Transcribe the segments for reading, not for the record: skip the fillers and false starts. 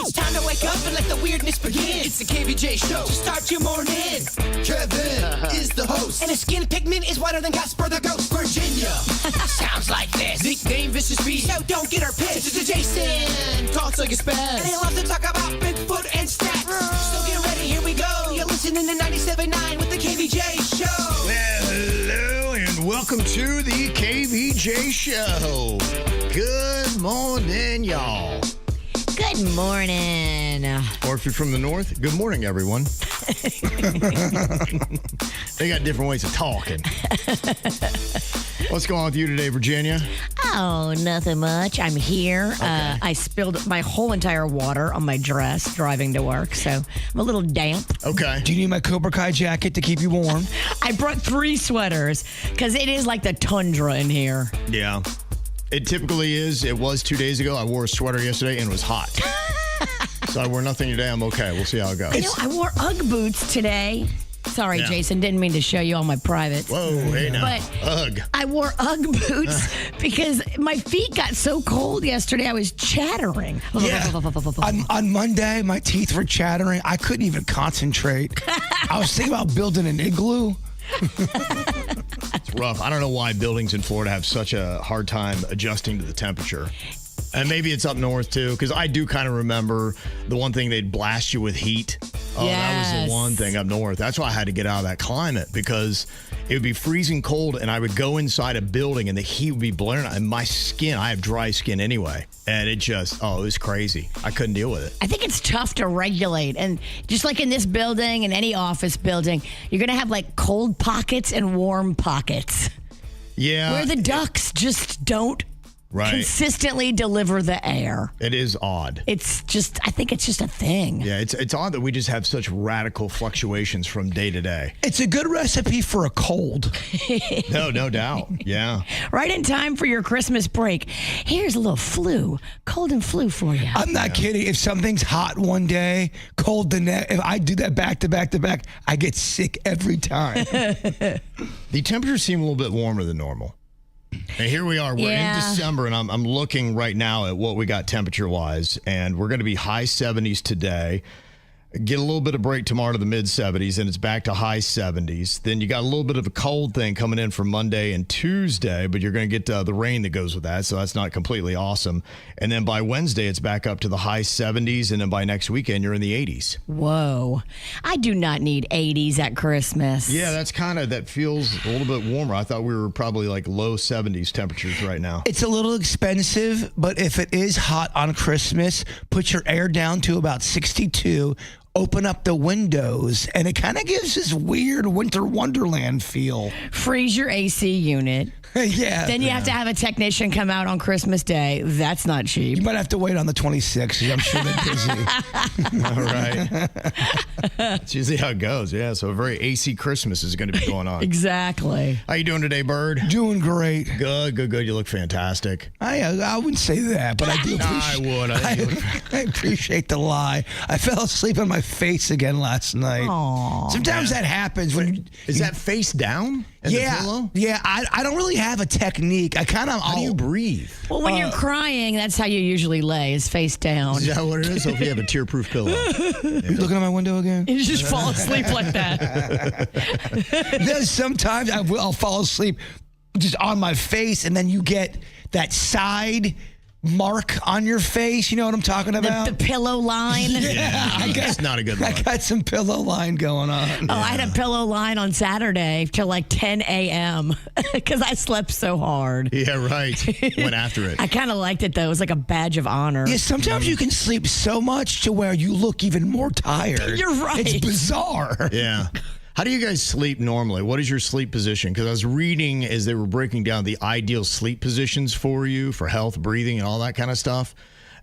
It's time to wake up and let the weirdness begin. It's the KVJ show to start your morning. Kevin is the host, and his skin pigment is whiter than Casper the Ghost. Virginia sounds like this. Nickname Vicious Beast, so don't get her pissed. It's Jason talks like a spaz, and he loves to talk about Bigfoot and stats. So get ready, here we go. You're listening to 97.9 with the KVJ show. Hello and welcome to the KVJ show. Good morning, y'all. Good morning. Or if you're from the north, good morning, everyone. They got different ways of talking. What's going on with you today, Virginia? Oh, nothing much. I'm here. Okay. I spilled my whole entire water on my dress driving to work, so I'm a little damp. Okay. Do you need my Cobra Kai jacket to keep you warm? I brought 3 sweaters because it is like the tundra in here. Yeah. It typically is. It was 2 days ago. I wore a sweater yesterday and it was hot. So I wore nothing today. I'm okay. We'll see how it goes. You know, I wore Ugg boots today. Sorry, Yeah. Jason. Didn't mean to show you all my privates. Whoa, hey now. But Ugh. I wore Ugg boots because my feet got so cold yesterday. I was chattering. Yeah. On Monday, my teeth were chattering. I couldn't even concentrate. I was thinking about building an igloo. It's rough. I don't know why buildings in Florida have such a hard time adjusting to the temperature. And maybe it's up north, too, because I do kind of remember the one thing they'd blast you with heat. Oh, That was Yes. the one thing up north. That's why I had to get out of that climate, because it would be freezing cold, and I would go inside a building, and the heat would be blaring. And my skin, I have dry skin anyway, and it just, it was crazy. I couldn't deal with it. I think it's tough to regulate. And just like in this building and any office building, you're going to have like cold pockets and warm pockets Yeah. where the ducks just don't Right. consistently deliver the air. It is odd. It's just, I think it's just a thing. Yeah, it's odd that we just have such radical fluctuations from day to day. It's a good recipe for a cold. No doubt. Yeah. Right in time for your Christmas break. Here's a little cold and flu for you. I'm not kidding. If something's hot one day, cold the next, if I do that back to back to back, I get sick every time. The temperatures seem a little bit warmer than normal. And here we are. We're in December, and I'm looking right now at what we got temperature-wise, and we're going to be high 70s today. Get a little bit of break tomorrow to the mid-70s, and it's back to high 70s. Then you got a little bit of a cold thing coming in for Monday and Tuesday, but you're going to get the rain that goes with that, so that's not completely awesome. And then by Wednesday, it's back up to the high 70s, and then by next weekend, you're in the 80s. Whoa. I do not need 80s at Christmas. Yeah, that feels a little bit warmer. I thought we were probably like low 70s temperatures right now. It's a little expensive, but if it is hot on Christmas, put your air down to about 62. Open up the windows, and it kind of gives this weird winter wonderland feel. Freeze your AC unit. Yeah. Then you have to have a technician come out on Christmas Day. That's not cheap. You might have to wait on the 26th. I'm sure they're busy. All right. That's usually how it goes. Yeah, so a very AC Christmas is going to be going on. Exactly. How you doing today, Bird? Doing great. Good. You look fantastic. I wouldn't say that, but I do appreciate I would. I appreciate the lie. I fell asleep on my face again last night. Aww. Sometimes that happens when Is that face down in the pillow? Yeah, I don't really have a technique. I kind of How do you breathe? Well, when you're crying, that's how you usually lay, is face down. Is that what it is? Hope you have a tear-proof pillow. You looking at my window again? You just fall asleep like that. There's sometimes I'll fall asleep just on my face, and then you get that side mark on your face. You know what I'm talking about? The pillow line. Yeah, that's not a good I look. got some pillow line going on. Oh, I had a pillow line on Saturday till like 10 a.m. because I slept so hard. Yeah, right. Went after it. I kind of liked it, though. It was like a badge of honor. Yeah, sometimes you can sleep so much to where you look even more tired. You're right. It's bizarre. Yeah. How do you guys sleep normally? What is your sleep position? Because I was reading as they were breaking down the ideal sleep positions for you, for health, breathing, and all that kind of stuff.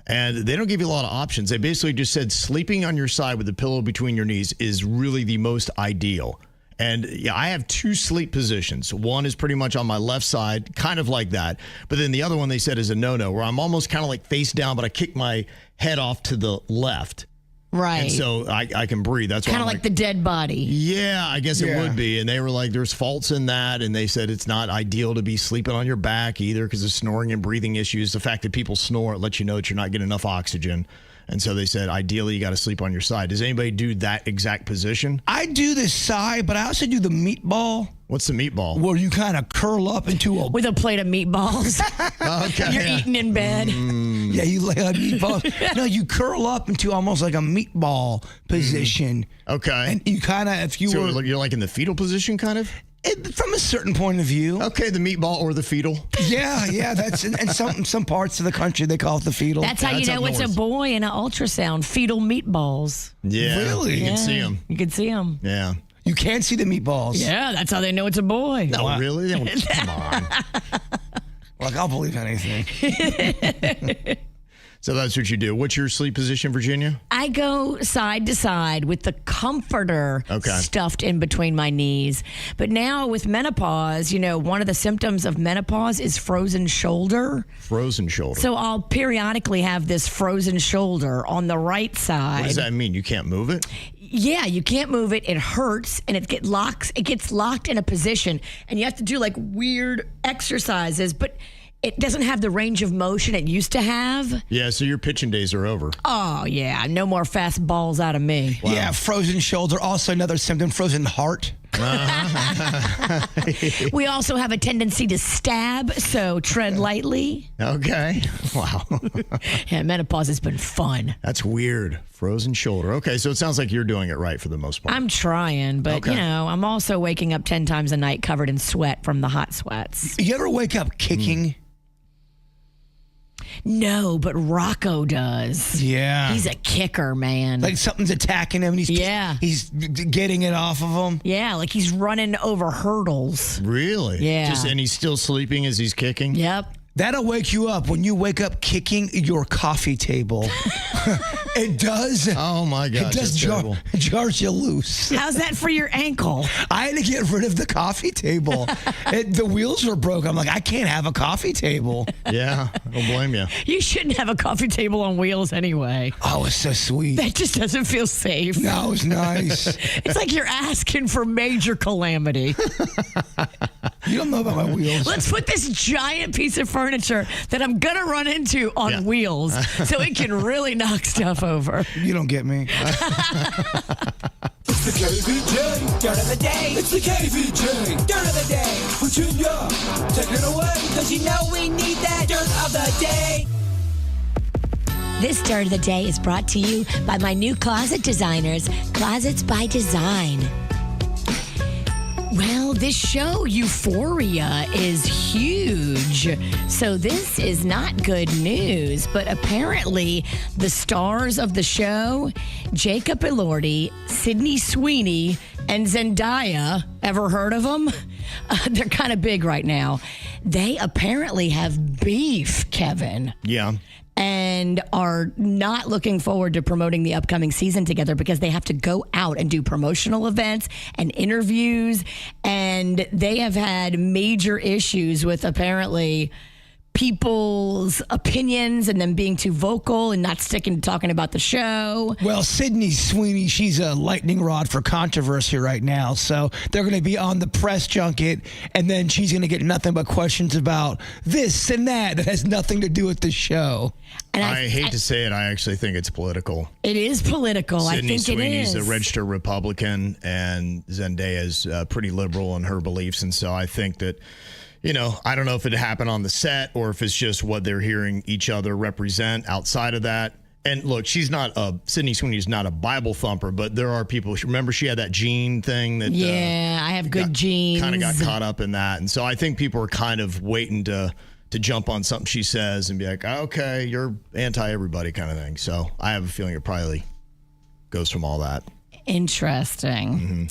And they don't give you a lot of options. They basically just said sleeping on your side with the pillow between your knees is really the most ideal. And yeah, I have 2 sleep positions. One is pretty much on my left side, kind of like that. But then the other one they said is a no-no, where I'm almost kind of like face down, but I kick my head off to the left. Right. And so I can breathe. That's kind of like the dead body. Yeah, I guess it would be. And they were like, there's faults in that. And they said it's not ideal to be sleeping on your back either because of snoring and breathing issues. The fact that people snore, it lets you know that you're not getting enough oxygen. And so they said, ideally, you got to sleep on your side. Does anybody do that exact position? I do the side, but I also do the meatball. What's the meatball? Where you kind of curl up into a... With a plate of meatballs. Okay. You're eating in bed. Yeah, you lay on meatballs. No, you curl up into almost like a meatball position. Okay. And you kind of, if you So were... you're like in the fetal position, kind of? From a certain point of view. Okay, the meatball or the fetal. Yeah, that's in some parts of the country they call it the fetal. That's how you That's know up it's a north. boy in an ultrasound. Fetal meatballs. Yeah. Really? You can see them. You can see them. Yeah. You can't see the meatballs. Yeah, that's how they know it's a boy. No, Wow. really? They don't- Come on. Like, I'll believe anything. So that's what you do. What's your sleep position, Virginia? I go side to side with the comforter stuffed in between my knees. But now with menopause, one of the symptoms of menopause is frozen shoulder. Frozen shoulder. So I'll periodically have this frozen shoulder on the right side. What does that mean? You can't move it? Yeah, you can't move it. It hurts, and it gets locked in a position, and you have to do like weird exercises, but it doesn't have the range of motion it used to have. Yeah, so your pitching days are over. Oh, yeah. No more fast balls out of me. Wow. Yeah, frozen shoulder. Also another symptom, frozen heart. We also have a tendency to stab, so tread lightly. Okay. Wow. Yeah, menopause has been fun. That's weird. Frozen shoulder. Okay, so it sounds like you're doing it right for the most part. I'm trying, but, Okay. I'm also waking up 10 times a night covered in sweat from the hot sweats. You ever wake up kicking? No, but Rocco does. Yeah. He's a kicker, man. Like something's attacking him and he's getting it off of him. Yeah, like he's running over hurdles. Really? Yeah. And he's still sleeping as he's kicking? Yep. That'll wake you up when you wake up kicking your coffee table. It does. Oh, my gosh. It does that's terrible. jars you loose. How's that for your ankle? I had to get rid of the coffee table. The wheels were broke. I'm like, I can't have a coffee table. Yeah, I don't blame you. You shouldn't have a coffee table on wheels anyway. Oh, it's so sweet. That just doesn't feel safe. No, it's nice. It's like you're asking for major calamity. You don't know about my wheels. Let's put this giant piece of furniture that I'm going to run into on wheels so it can really knock stuff over. You don't get me. It's the KVJ Dirt of the Day. It's the KVJ Dirt of the Day. Virginia, take it away. Cause we need that Dirt of the Day. This Dirt of the Day is brought to you by my new closet designers, Closets by Design. Well, this show, Euphoria, is huge. So this is not good news. But apparently, the stars of the show, Jacob Elordi, Sydney Sweeney, and Zendaya, ever heard of them? They're kind of big right now. They apparently have beef, Kevin. Yeah. And are not looking forward to promoting the upcoming season together because they have to go out and do promotional events and interviews. And they have had major issues with apparently people's opinions and them being too vocal and not sticking to talking about the show. Well, Sydney Sweeney, she's a lightning rod for controversy right now. So they're going to be on the press junket, and then she's going to get nothing but questions about this and that has nothing to do with the show. And I hate to say it, I actually think it's political. It is political. Sydney I think Sweeney's it is. a registered Republican, and Zendaya's pretty liberal in her beliefs. And so I think that, I don't know if it happened on the set or if it's just what they're hearing each other represent outside of that. And look, Sydney Sweeney's not a Bible thumper, but there are people, remember she had that gene thing that I have good genes. kind of got caught up in that. And so I think people are kind of waiting to jump on something she says and be like, okay, you're anti-everybody kind of thing. So I have a feeling it probably goes from all that. Interesting. Mm-hmm.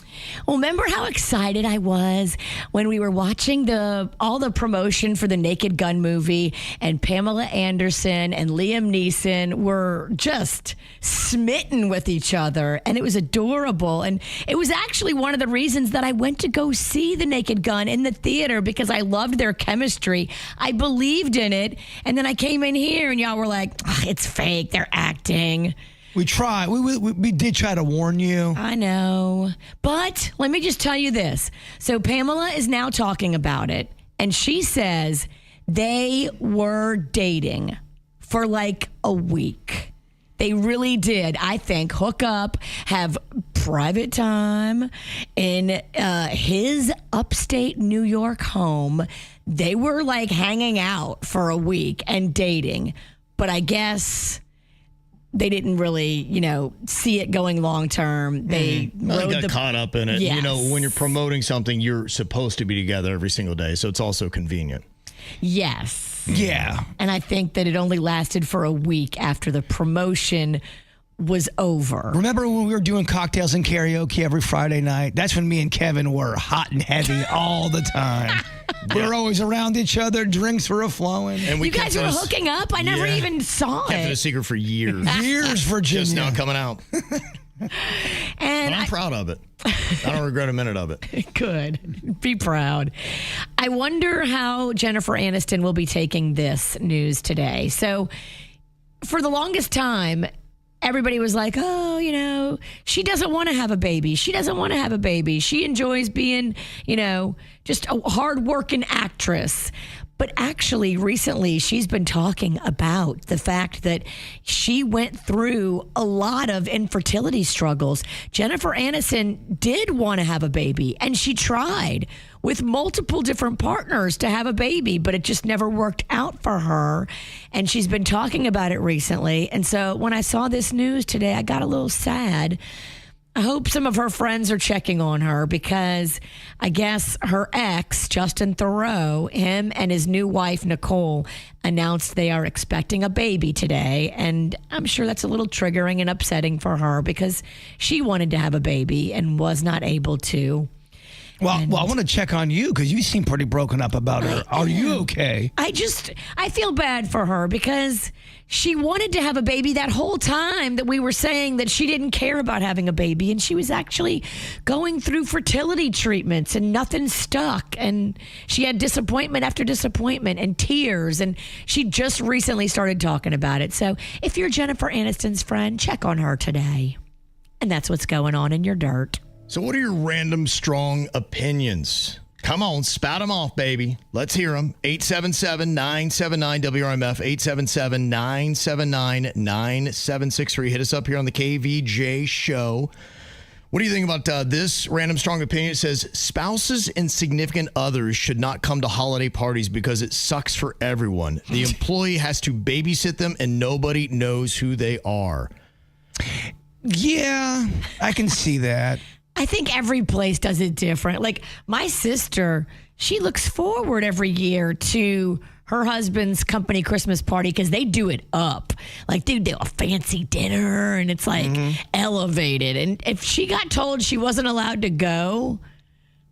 Well, remember how excited I was when we were watching all the promotion for the Naked Gun movie, and Pamela Anderson and Liam Neeson were just smitten with each other, and it was adorable. And it was actually one of the reasons that I went to go see the Naked Gun in the theater, because I loved their chemistry. I believed in it, and then I came in here and y'all were like, it's fake, they're acting. We tried. We did try to warn you. I know. But let me just tell you this. So Pamela is now talking about it, and she says they were dating for like a week. They really did, I think, hook up, have private time in his upstate New York home. They were like hanging out for a week and dating, but I guess they didn't really, see it going long term. They got caught up in it. Yes. When you're promoting something, you're supposed to be together every single day, so it's also convenient. Yes. Yeah. And I think that it only lasted for a week after the promotion was over. Remember when we were doing cocktails and karaoke every Friday night? That's when me and Kevin were hot and heavy all the time. We were always around each other. Drinks were flowing. And You guys were hooking up? I never even saw kept it a it. secret for years. Years, Virginia. Just now coming out. And But I'm proud of it. I don't regret a minute of it. Good. Be proud. I wonder how Jennifer Aniston will be taking this news today. So, for the longest time, everybody was like, oh, she doesn't want to have a baby. She doesn't want to have a baby. She enjoys being, just a hardworking actress. But actually, recently, she's been talking about the fact that she went through a lot of infertility struggles. Jennifer Aniston did want to have a baby, and she tried with multiple different partners to have a baby, but it just never worked out for her. And she's been talking about it recently. And so when I saw this news today, I got a little sad. I hope some of her friends are checking on her because I guess her ex, Justin Theroux, him and his new wife, Nicole, announced they are expecting a baby today. And I'm sure that's a little triggering and upsetting for her because she wanted to have a baby and was not able to. Well, I want to check on you because you seem pretty broken up about her. Are you okay? I feel bad for her because she wanted to have a baby that whole time that we were saying that she didn't care about having a baby. And she was actually going through fertility treatments and nothing stuck. And she had disappointment after disappointment and tears. And she just recently started talking about it. So if you're Jennifer Aniston's friend, check on her today. And that's what's going on in your dirt. So what are your random strong opinions? Come on, spout them off, baby. Let's hear them. 877-979-WRMF, 877-979-9763. Hit us up here on the KVJ show. What do you think about this random strong opinion? It says, spouses and significant others should not come to holiday parties because it sucks for everyone. The employee has to babysit them and nobody knows who they are. Yeah, I can see that. I think every place does it different. Like my sister, she looks forward every year to her husband's company Christmas party because they do it up. Like they do a fancy dinner and it's like elevated. And if she got told she wasn't allowed to go,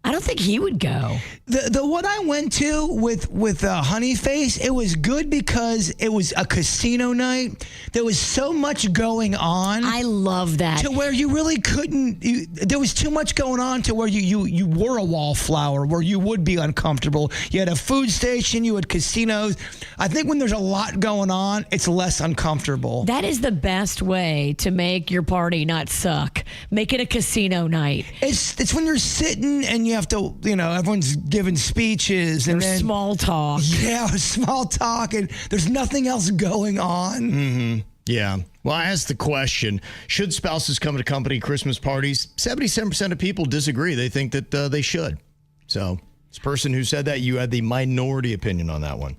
I don't think he would go. The one I went to with Honeyface, it was good because it was a casino night. There was so much going on. I love that. To where you really couldn't. There was too much going on to where you were a wallflower where you would be uncomfortable. You had a food station. You had casinos. I think when there's a lot going on, it's less uncomfortable. That is the best way to make your party not suck. Make it a casino night. It's when you're sitting and you have to, everyone's giving speeches and then small talk. Yeah, small talk, and there's nothing else going on. Mm-hmm. Yeah. Well, I asked the question, should spouses come to company Christmas parties? 77% of people disagree. They think that they should. So this person who said that, you had the minority opinion on that one.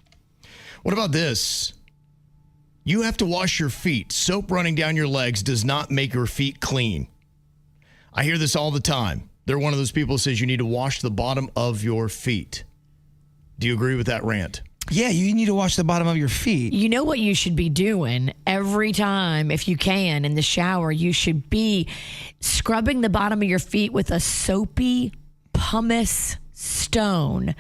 What about this? You have to wash your feet. Soap running down your legs does not make your feet clean. I hear this all the time. They're one of those people who says you need to wash the bottom of your feet. Do you agree with that rant? Yeah, you need to wash the bottom of your feet. You know what you should be doing every time, if you can, in the shower? You should be scrubbing the bottom of your feet with a soapy pumice stone.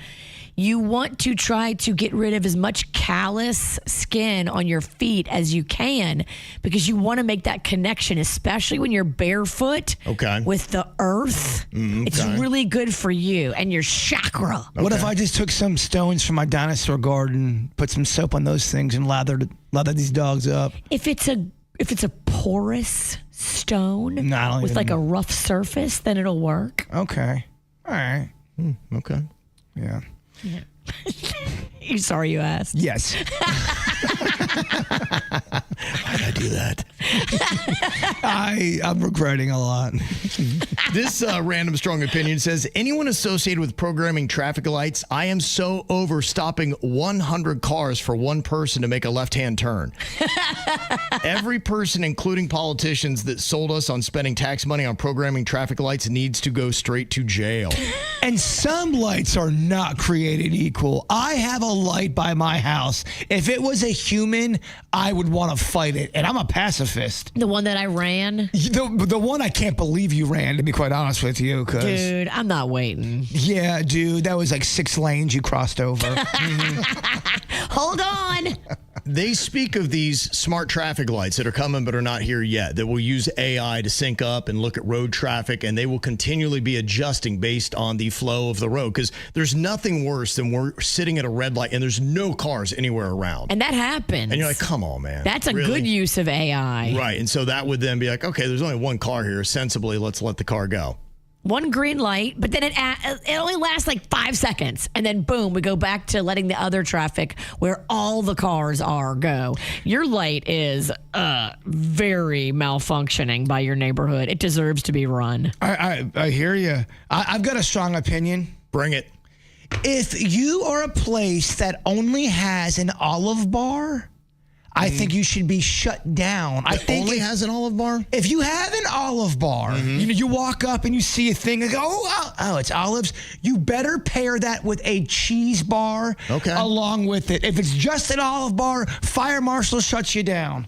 You want to try to get rid of as much callous skin on your feet as you can because you want to make that connection, especially when you're barefoot with the earth. It's really good for you and your chakra. Okay. What if I just took some stones from my dinosaur garden, put some soap on those things, and lathered these dogs up? If it's a porous stone with like a rough surface, then it'll work. Okay. All right. Okay. Yeah. Yeah. You sorry you asked? Yes. Why did I do that? I'm regretting a lot. This random strong opinion says, anyone associated with programming traffic lights, I am so over stopping 100 cars for one person to make a left-hand turn. Every person, including politicians, that sold us on spending tax money on programming traffic lights needs to go straight to jail. And some lights are not created equal. I have a light by my house. If it was a human, I would want to fight it. And I'm a pacifist. The one that I ran? The one I can't believe you ran, to be quite honest with you. Dude, I'm not waiting. Yeah, dude, that was like 6 lanes you crossed over. Hold on. They speak of these smart traffic lights that are coming but are not here yet, that will use AI to sync up and look at road traffic, and they will continually be adjusting based on the flow of the road, because there's nothing worse than we're sitting at a red light and there's no cars anywhere around. And that happens. And you're like, come on, man. That's a Really? good use of AI. Right. And so that would then be like, okay, there's only one car here. Sensibly, let's let the car go. One green light, but then it only lasts like 5 seconds. And then boom, we go back to letting the other traffic where all the cars are go. Your light is very malfunctioning by your neighborhood. It deserves to be run. I hear you. I've got a strong opinion. Bring it. If you are a place that only has an olive bar, I think you should be shut down. I think only has an olive bar? If you have an olive bar, you walk up and you see a thing and go, oh, it's olives. You better pair that with a cheese bar along with it. If it's just an olive bar, fire marshal shuts you down.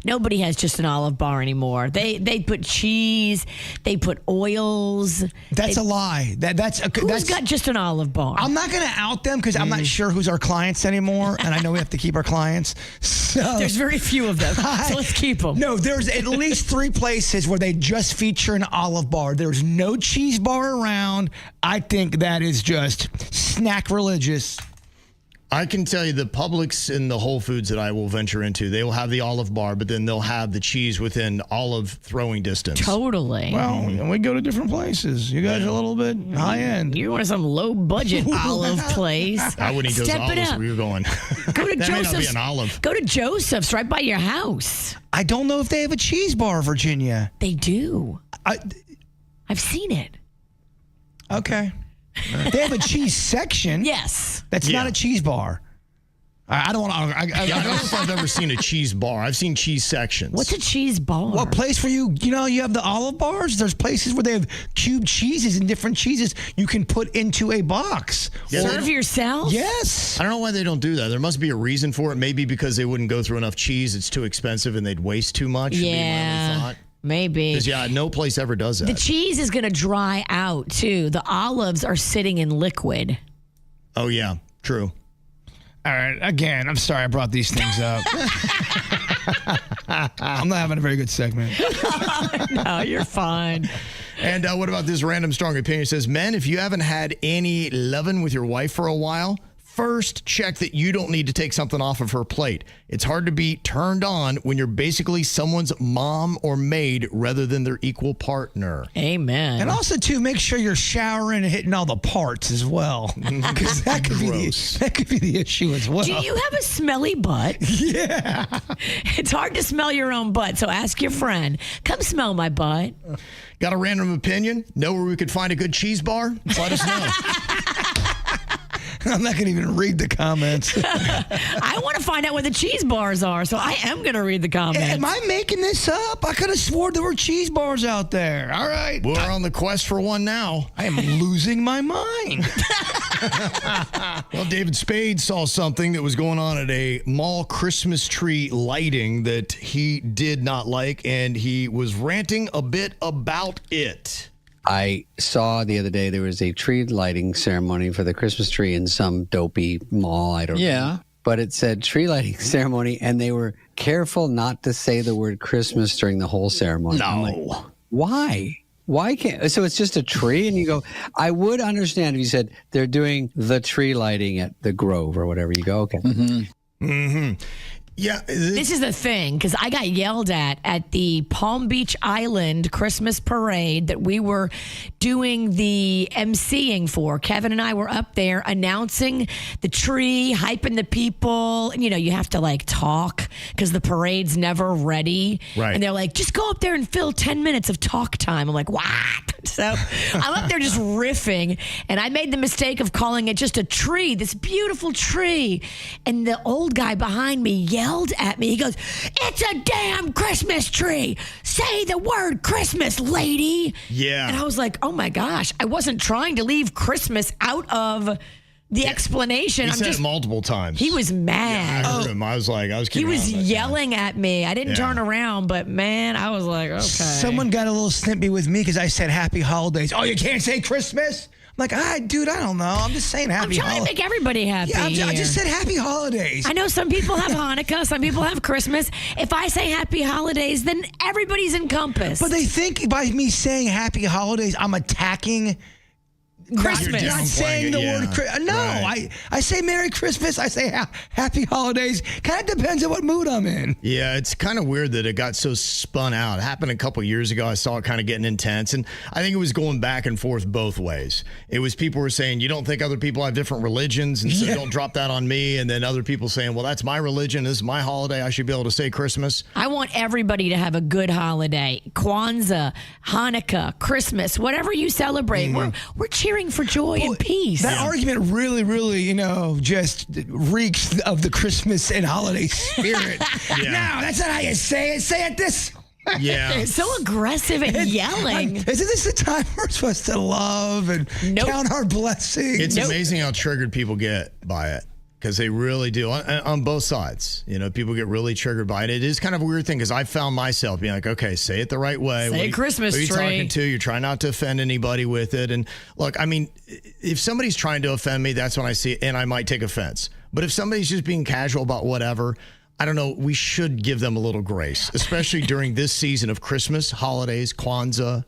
Nobody has just an olive bar anymore. They put cheese, they put oils. That's a lie. That's got just an olive bar? I'm not going to out them because I'm not sure who's our clients anymore, and I know we have to keep our clients. So there's very few of them, so let's keep them. No, there's at least 3 places where they just feature an olive bar. There's no cheese bar around. I think that is just snack religious. I can tell you the Publix and the Whole Foods that I will venture into, they will have the olive bar, but then they'll have the cheese within olive throwing distance. Totally. Well, we go to different places. You guys are a little bit high end. You want some low budget olive place? I wouldn't eat those olives where you're going. Go to that Joseph's. May not be an olive. Go to Joseph's right by your house. I don't know if they have a cheese bar, Virginia. They do. I've seen it. Okay. They have a cheese section. Yes. That's not a cheese bar. I don't want to. I don't know if I've ever seen a cheese bar. I've seen cheese sections. What's a cheese bar? Well, a place where you have the olive bars. There's places where they have cubed cheeses and different cheeses you can put into a box. Serve yourself? Yes. I don't know why they don't do that. There must be a reason for it. Maybe because they wouldn't go through enough cheese. It's too expensive and they'd waste too much. Yeah. Maybe. Because, no place ever does that. The cheese is going to dry out, too. The olives are sitting in liquid. Oh, yeah. True. All right. Again, I'm sorry I brought these things up. I'm not having a very good segment. No, you're fine. And what about this random strong opinion? It says, men, if you haven't had any lovin' with your wife for a while, first, check that you don't need to take something off of her plate. It's hard to be turned on when you're basically someone's mom or maid rather than their equal partner. Amen. And also, too, make sure you're showering and hitting all the parts as well. Because that could be the issue as well. Do you have a smelly butt? Yeah. It's hard to smell your own butt, so ask your friend. Come smell my butt. Got a random opinion? Know where we could find a good cheese bar? Let us know. I'm not going to even read the comments. I want to find out where the cheese bars are, so I am going to read the comments. Am I making this up? I could have swore there were cheese bars out there. All right. We're on the quest for one now. I am losing my mind. Well, David Spade saw something that was going on at a mall Christmas tree lighting that he did not like, and he was ranting a bit about it. I saw the other day there was a tree lighting ceremony for the Christmas tree in some dopey mall. I don't know. But it said tree lighting ceremony, and they were careful not to say the word Christmas during the whole ceremony. No. I'm like, why? Why can't? So it's just a tree, and you go, I would understand if you said they're doing the tree lighting at the Grove or whatever. You go, okay. Mm-hmm. Yeah. This is the thing, because I got yelled at the Palm Beach Island Christmas parade that we were doing the emceeing for. Kevin and I were up there announcing the tree, hyping the people. And, you have to like talk because the parade's never ready. Right. And they're like, just go up there and fill 10 minutes of talk time. I'm like, what? So I'm up there just riffing. And I made the mistake of calling it just a tree, this beautiful tree. And the old guy behind me yelled at me. He goes, it's a damn Christmas tree. Say the word Christmas, lady. Yeah. And I was like, oh my gosh, I wasn't trying to leave Christmas out of the explanation. He said it multiple times. He was mad. I heard him. I was He was yelling at me. I didn't turn around, but man, I was like, okay. Someone got a little snippy with me because I said happy holidays. Oh, you can't say Christmas? I'm like, dude, I don't know. I'm just saying happy holidays. I'm trying to make everybody happy. Yeah, I just said happy holidays. I know some people have Hanukkah, some people have Christmas. If I say happy holidays, then everybody's encompassed. But they think by me saying happy holidays, I'm attacking Christmas. Not saying the word Christmas. No, right. I say Merry Christmas. I say Happy Holidays. Kind of depends on what mood I'm in. Yeah, it's kind of weird that it got so spun out. It happened a couple years ago. I saw it kind of getting intense, and I think it was going back and forth both ways. It was people were saying, you don't think other people have different religions, and so don't drop that on me. And then other people saying, well, that's my religion. This is my holiday. I should be able to say Christmas. I want everybody to have a good holiday. Kwanzaa, Hanukkah, Christmas, whatever you celebrate. We're cheering for joy and peace. That argument really, just reeks of the Christmas and holiday spirit. No, that's not how you say it. Say it this. Yeah. It's so aggressive and yelling. Isn't this the time we're supposed to love and count our blessings? It's amazing how triggered people get by it. Because they really do on both sides. People get really triggered by it. It is kind of a weird thing because I found myself being like, okay, say it the right way. Say Christmas tree. Who are you talking to? You're trying not to offend anybody with it. And look, I mean, if somebody's trying to offend me, that's when I see it, and I might take offense. But if somebody's just being casual about whatever, I don't know, we should give them a little grace, especially during this season of Christmas, holidays, Kwanzaa,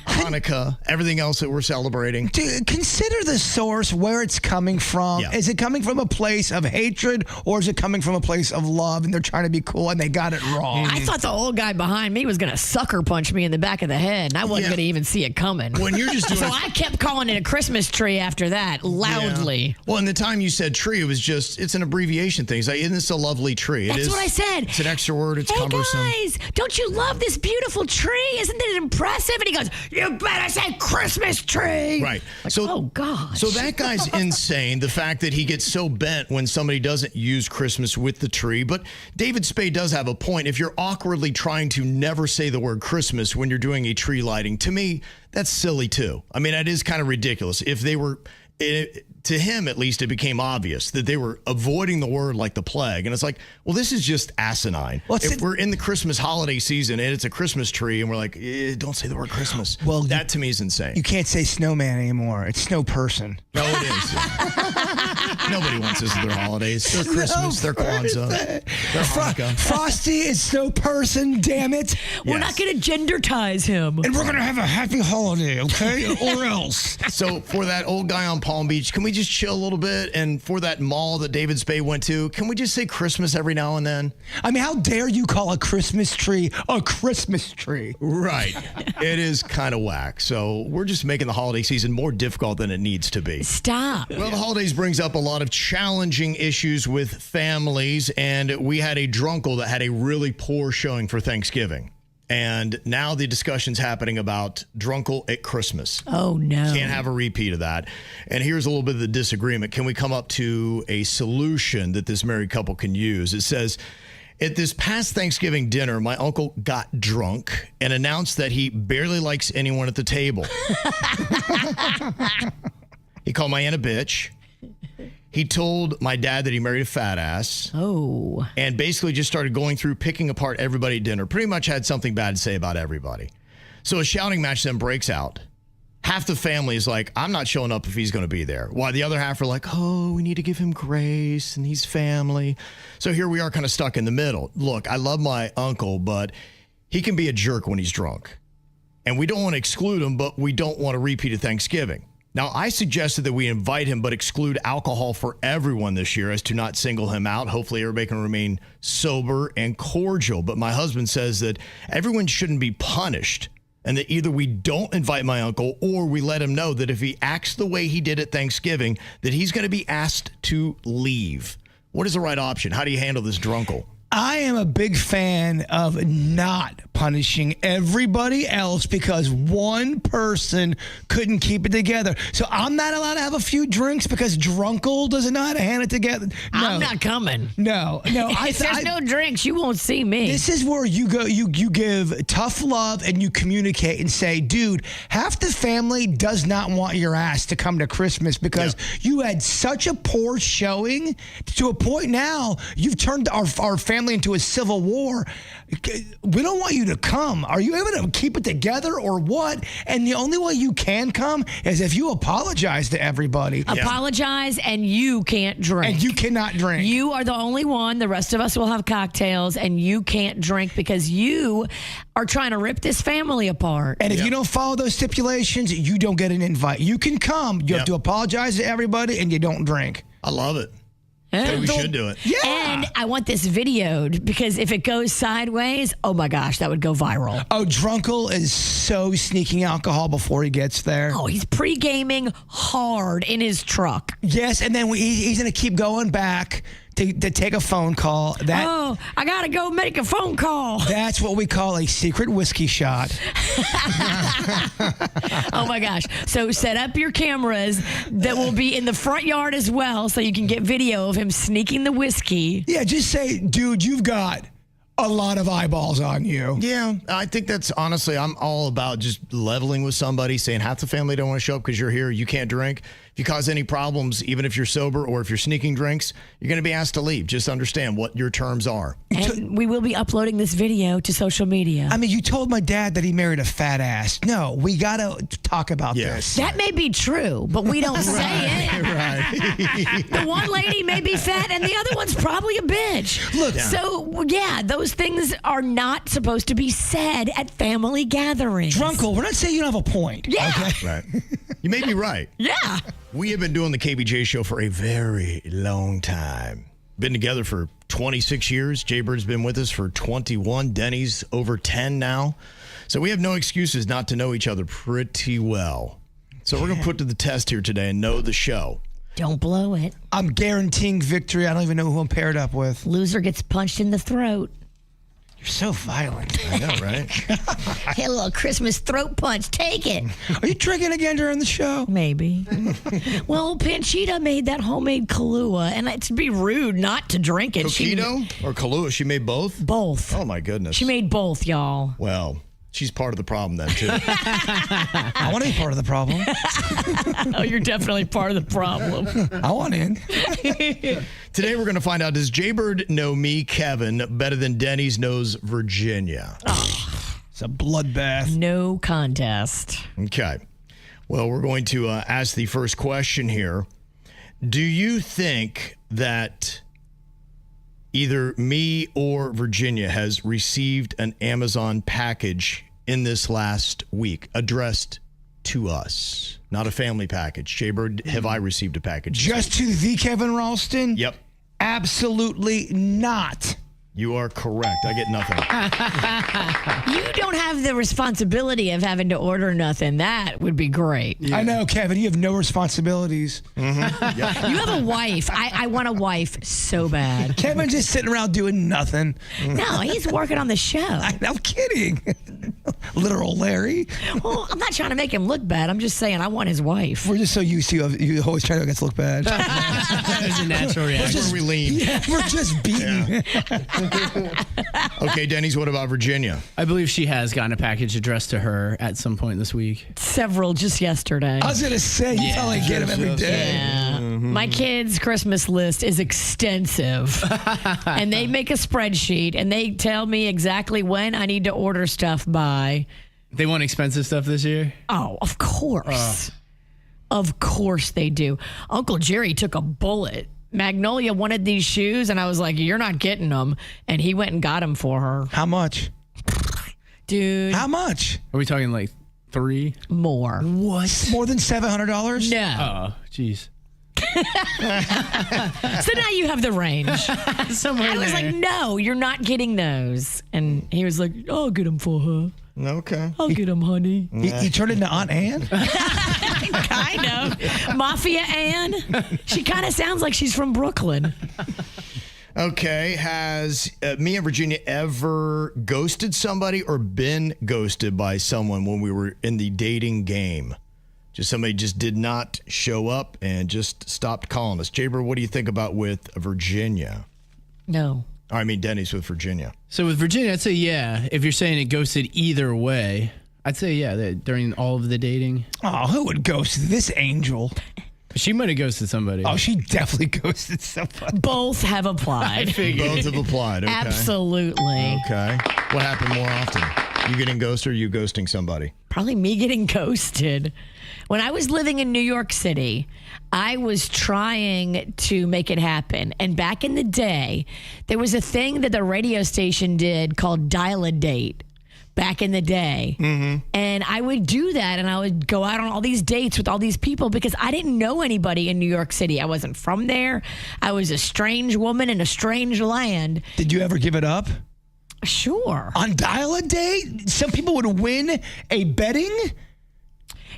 Hanukkah, everything else that we're celebrating. Consider the source, where it's coming from. Yeah. Is it coming from a place of hatred, or is it coming from a place of love and they're trying to be cool and they got it wrong? I thought the old guy behind me was going to sucker punch me in the back of the head, and I wasn't going to even see it coming. When you're just doing so I kept calling it a Christmas tree after that, loudly. Yeah. Well, in the time you said tree, it was it's an abbreviation thing. It's like, isn't this a lovely tree? That's what I said. It's an extra word. It's cumbersome. Hey, guys, don't you love this beautiful tree? Isn't it impressive? And he goes, you better say Christmas tree. Right. Like, oh, gosh. So that guy's insane. The fact that he gets so bent when somebody doesn't use Christmas with the tree. But David Spade does have a point. If you're awkwardly trying to never say the word Christmas when you're doing a tree lighting, to me, that's silly too. I mean, that is kind of ridiculous. If they were... to him, at least, it became obvious that they were avoiding the word like the plague. And it's like, well, this is just asinine. If we're in the Christmas holiday season and it's a Christmas tree and we're like, don't say the word Christmas. Well, that to me is insane. You can't say snowman anymore. It's snow person. No, it is. Nobody wants this at their holidays. Their Christmas, their Kwanzaa, their Hanukkah. Frosty is snow person, damn it. We're not going to gendertize him. And we're going to have a happy holiday, okay? Or else. So for that old guy on Palm Beach, can we just chill a little bit? And for that mall that David Spade went to, can we just say Christmas every now and then? I mean, how dare you call a Christmas tree a Christmas tree? Right. It is kind of whack. So we're just making the holiday season more difficult than it needs to be. Stop. Well, the holidays brings up a lot of challenging issues with families, and we had a Drunkle that had a really poor showing for Thanksgiving. And now the discussion's happening about Drunkle at Christmas. Oh, no. Can't have a repeat of that. And here's a little bit of the disagreement. Can we come up to a solution that this married couple can use? It says, at this past Thanksgiving dinner, my uncle got drunk and announced that he barely likes anyone at the table. He called my aunt a bitch. He told my dad that he married a fat ass. Oh. And basically just started going through, picking apart everybody at dinner. Pretty much had something bad to say about everybody. So a shouting match then breaks out. Half the family is like, I'm not showing up if he's going to be there. While the other half are like, oh, we need to give him grace and he's family. So here we are kind of stuck in the middle. Look, I love my uncle, but he can be a jerk when he's drunk. And we don't want to exclude him, but we don't want to repeat at Thanksgiving. Now, I suggested that we invite him but exclude alcohol for everyone this year as to not single him out. Hopefully, everybody can remain sober and cordial. But my husband says that everyone shouldn't be punished and that either we don't invite my uncle or we let him know that if he acts the way he did at Thanksgiving, that he's going to be asked to leave. What is the right option? How do you handle this, Drunkle? I am a big fan of not punishing everybody else because one person couldn't keep it together. So I'm not allowed to have a few drinks because Drunkle doesn't know how to hand it together. No. I'm not coming. No. If there's no drinks, you won't see me. This is where you go. You give tough love and you communicate and say, dude, half the family does not want your ass to come to Christmas because you had such a poor showing to a point now you've turned our family into a civil war. We don't want you to come. Are you able to keep it together or what? And the only way you can come is if you apologize to everybody. Apologize and you can't drink. And you cannot drink. You are the only one. The rest of us will have cocktails and you can't drink because you are trying to rip this family apart. And if you don't follow those stipulations, you don't get an invite. You can come. You have to apologize to everybody and you don't drink. I love it. We should do it. Yeah. And I want this videoed because if it goes sideways, oh my gosh, that would go viral. Oh, Drunkle is so sneaking alcohol before he gets there. Oh, he's pre-gaming hard in his truck. Yes, and then he's going to keep going back to take a phone call. I got to go make a phone call. That's what we call a secret whiskey shot. Oh my gosh. So set up your cameras that will be in the front yard as well so you can get video of him sneaking the whiskey. Yeah, just say, dude, you've got a lot of eyeballs on you. Yeah, I think that's honestly, I'm all about just leveling with somebody, saying half the family don't want to show up because you're here, you can't drink. If you cause any problems, even if you're sober or if you're sneaking drinks, you're going to be asked to leave. Just understand what your terms are. And we will be uploading this video to social media. I mean, you told my dad that he married a fat ass. No, we got to talk about this. That may be true, but we don't say it. Right. The one lady may be fat and the other one's probably a bitch. Look. So, yeah, those things are not supposed to be said at family gatherings. Drunkle, we're not saying you don't have a point. Yeah. Okay? Right. You may be right. Yeah. We have been doing the KVJ show for a very long time. Been together for 26 years. Jbird's been with us for 21. Denny's over 10 now. So we have no excuses not to know each other pretty well. So we're going to put to the test here today and know the show. Don't blow it. I'm guaranteeing victory. I don't even know who I'm paired up with. Loser gets punched in the throat. You're so violent. I know, right? Hey, a little Christmas throat punch. Take it. Are you drinking again during the show? Maybe. Well, Panchita made that homemade Kahlua, and it'd be rude not to drink it. Coquito or Kahlua? She made both? Both. Oh, my goodness. She made both, y'all. Well, she's part of the problem then, too. I want to be part of the problem. Oh, you're definitely part of the problem. I want in. Today we're going to find out, does Jbird know me, Kevin, better than Denny's knows Virginia? It's a bloodbath. No contest. Okay. Well, we're going to ask the first question here. Do you think that either me or Virginia has received an Amazon package in this last week addressed to us? Not a family package. Jbird, have I received a package? Just to the Kevin Ralston? Yep. Absolutely not. You are correct. I get nothing. You don't have the responsibility of having to order nothing. That would be great. I know, Kevin. You have no responsibilities. Mm-hmm. Yep. You have a wife. I want a wife so bad. Kevin's just sitting around doing nothing. No, he's working on the show. I'm kidding. Literal Larry. Well, I'm not trying to make him look bad. I'm just saying I want his wife. We're just so used to you always trying to make us look bad. There's a natural reaction. That's where we lean. Yeah, we're just beaten. Okay, Denny's, what about Virginia? I believe she has gotten a package addressed to her at some point this week. Several just yesterday. I was going to say, you probably get them every day. Yeah. My kids' Christmas list is extensive. And they make a spreadsheet and they tell me exactly when I need to order stuff by. They want expensive stuff this year? Oh, of course. Of course they do. Uncle Jerry took a bullet. Magnolia wanted these shoes, and I was like, you're not getting them. And he went and got them for her. How much? Dude. How much? Are we talking like 3. More. What? More than $700? No. Oh, jeez. So now you have the range. Somewhere I was there. like, no, you're not getting those. And he was like, I'll get them for her. Okay. I'll get them, honey. You turned into Aunt Anne? Kind of. Mafia Ann. She kind of sounds like she's from Brooklyn. Okay. Has me and Virginia ever ghosted somebody or been ghosted by someone when we were in the dating game? Just somebody just did not show up and just stopped calling us. Jbird, what do you think about with Virginia? No. I mean, Denny's with Virginia. So with Virginia, I'd say yeah. If you're saying it ghosted either way, I'd say yeah. That during all of the dating, Oh, who would ghost this angel? she might have ghosted somebody. Oh, she definitely ghosted somebody. Both have applied. Both have applied. Okay. Absolutely. Okay. What happened more often? You getting ghosted or you ghosting somebody? Probably me getting ghosted. When I was living in New York City, I was trying to make it happen. And back in the day, there was a thing that the radio station did called Dial a Date back in the day. Mm-hmm. And I would do that, and I would go out on all these dates with all these people because I didn't know anybody in New York City. I wasn't from there. I was a strange woman in a strange land. Did you ever give it up? Sure. On Dial a Date? Some people would win a betting?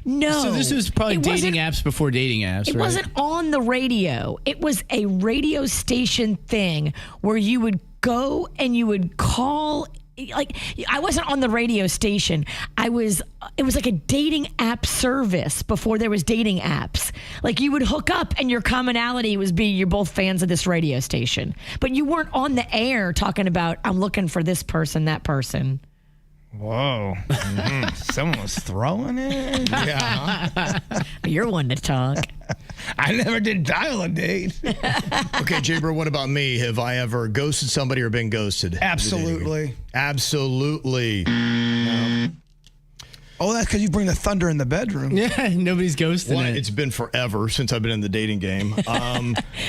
No. So this was probably It dating wasn't- apps before dating apps, It right? wasn't on the radio. It was a radio station thing where you would go and you would call. Like, I wasn't on the radio station. It was like a dating app service before there was dating apps. Like, you would hook up and your commonality was you're both fans of this radio station. But you weren't on the air talking about, I'm looking for this person, that person. Whoa. Mm-hmm. Someone was throwing it? Yeah. You're one to talk. I never did Dial a Date. Okay, Jbird, what about me? Have I ever ghosted somebody or been ghosted? Absolutely. Absolutely. Oh, that's because you bring the thunder in the bedroom. Yeah, nobody's ghosting Well, it. it's been forever since I've been in the dating game.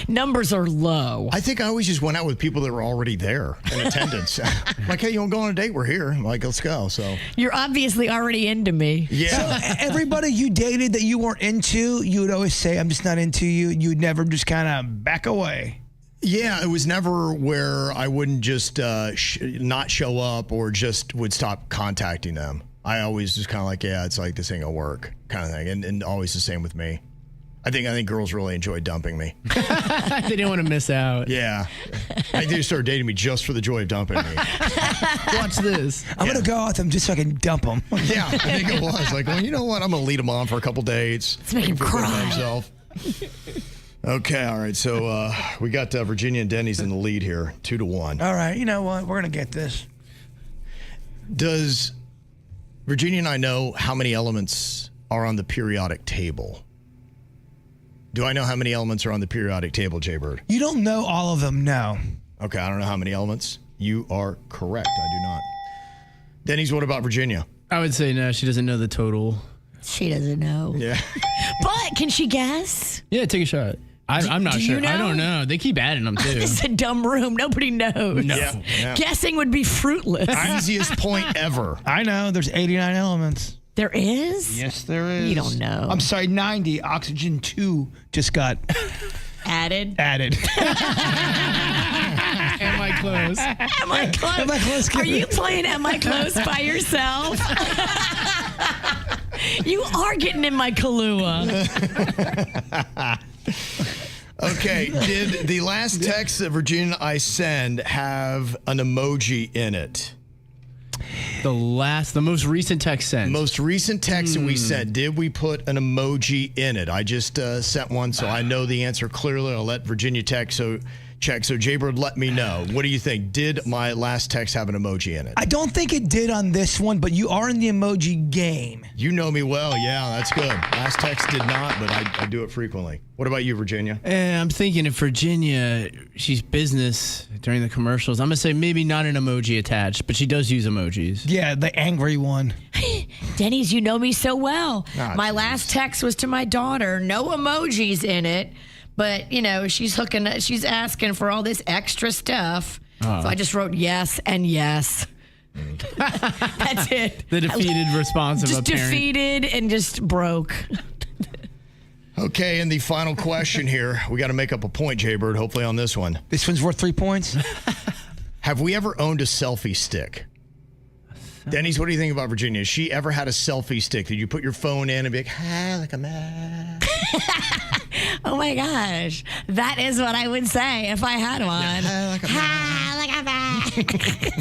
Numbers are low. I think I always just went out with people that were already there in attendance. Like, hey, you want to go on a date? We're here. I'm like, let's go. So, You're obviously already into me. yeah. Everybody you dated that you weren't into, you would always say, I'm just not into you. You'd never just kind of back away. Yeah, it was never where I wouldn't just not show up or just would stop contacting them. I always just kind of like, yeah, it's like this ain't gonna work kind of thing. And always the same with me. I think girls really enjoy dumping me. They didn't want to miss out. Yeah. I think they started dating me just for the joy of dumping me. Watch this. I'm going to go out with them just so I can dump them. Yeah, I think it was. Like, well, you know what? I'm going to lead them on for a couple dates. Let's make him cry. Himself. Okay, all right. So we got Virginia and Denny's in the lead here, 2-1. All right, you know what? We're going to get this. Does Virginia and I know how many elements are on the periodic table? Do I know how many elements are on the periodic table, Jbird? You don't know all of them, no. Okay, I don't know how many elements. You are correct. I do not. Denny's, what about Virginia? I would say no, she doesn't know the total. She doesn't know. Yeah. But can she guess? Yeah, take a shot. I'm not do sure. you I know? don't know. They keep adding them too. This is a dumb room. Nobody knows. No. Yeah. Guessing would be fruitless. Easiest point ever. I know. There's 89 elements. There is? Yes, there is. You don't know. I'm sorry, 90. Oxygen 2 just got Added. added. Am I close? Am I close? Am I close? Are you playing Am I Close by yourself? You are getting in my Kahlua. Okay, did the last text that Virginia and I send have an emoji in it? The most recent text sent. Most recent text that we sent, did we put an emoji in it? I just sent one, so I know the answer clearly. I'll let Virginia check. So Jbird, let me know. What do you think? Did my last text have an emoji in it? I don't think it did on this one, but you are in the emoji game. You know me well. Yeah, that's good. Last text did not, but I do it frequently. What about you, Virginia? I'm thinking if Virginia, she's business during the commercials, I'm going to say maybe not an emoji attached, but she does use emojis. Yeah, the angry one. Denny's, you know me so well. Ah, My geez. last text was to my daughter. No emojis in it. But, you know, she's asking for all this extra stuff. So I just wrote yes and yes. That's it. The defeated response of Just a parent. defeated and just broke. Okay, and the final question here. We got to make up a point, Jbird, hopefully on this one. This one's worth 3 points. Have we ever owned a selfie stick? Denny's, what do you think about Virginia? Has she ever had a selfie stick that you put your phone in and be like, hi, like a man? Oh my gosh. That is what I would say if I had one.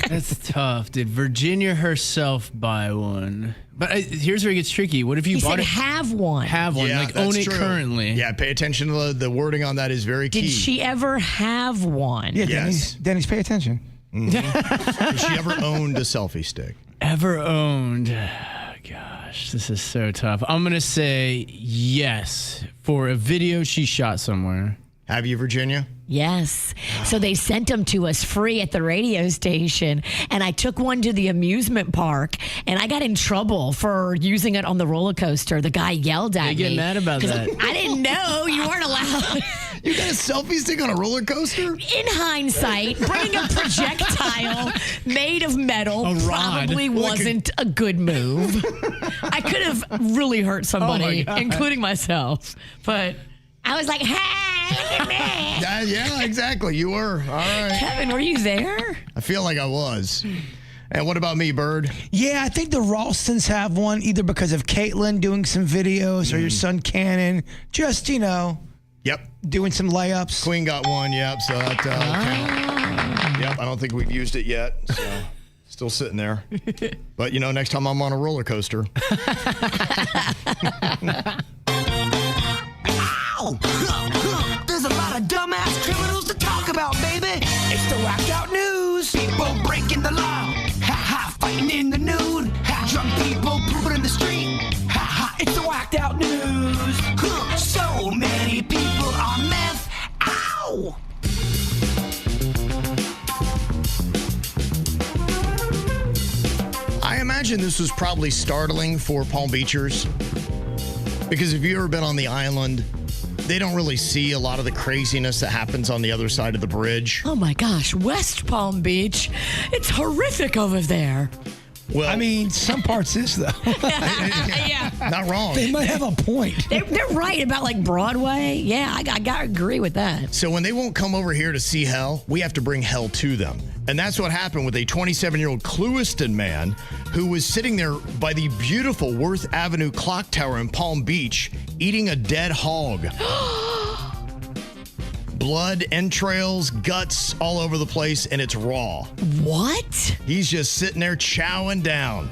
That's tough. Did Virginia herself buy one? But here's where it gets tricky. What if you He bought said it? have one. Have one. Yeah, Like own that's it true. currently. Yeah, pay attention to the wording on that is very key. Did she ever have one? Yeah, Yes. Denny's, pay attention. Has she ever owned a selfie stick? Ever owned? Gosh, this is so tough. I'm going to say yes for a video she shot somewhere. Have you, Virginia? Yes. So they sent them to us free at the radio station. And I took one to the amusement park and I got in trouble for using it on the roller coaster. The guy yelled at me. They get mad about 'cause that. I didn't know you weren't allowed. You got a selfie stick on a roller coaster? In hindsight, bringing a projectile made of metal A rod. probably wasn't a good move. I could have really hurt somebody, God. including myself. But I was like, hey, look at me. Yeah, exactly. You were. All right. Kevin, were you there? I feel like I was. And what about me, Bird? Yeah, I think the Ralstons have one either because of Caitlin doing some videos or your son Cannon. Just, Yep. doing some layups. Queen got one. Yep. So that count. Yep. I don't think we've used it yet. So still sitting there. But, next time I'm on a roller coaster. There's a lot of dumbass criminals to talk about, baby. It's the whacked out news. People breaking the law. Ha ha, fighting in the nude. Ha, drunk people pooping in the street. Ha ha, it's the whacked out news. Huh, so many people on meth. Ow! I imagine this was probably startling for Palm Beachers. Because if you've ever been on the island, they don't really see a lot of the craziness that happens on the other side of the bridge. Oh my gosh, West Palm Beach. It's horrific over there. Well, I mean, some parts is, though. Yeah. not wrong. They might have a point. They're right about like Broadway. Yeah, I got to agree with that. So when they won't come over here to see hell, we have to bring hell to them. And that's what happened with a 27-year-old Clewiston man who was sitting there by the beautiful Worth Avenue clock tower in Palm Beach eating a dead hog. Blood, entrails, guts all over the place, and it's raw. What? He's just sitting there chowing down.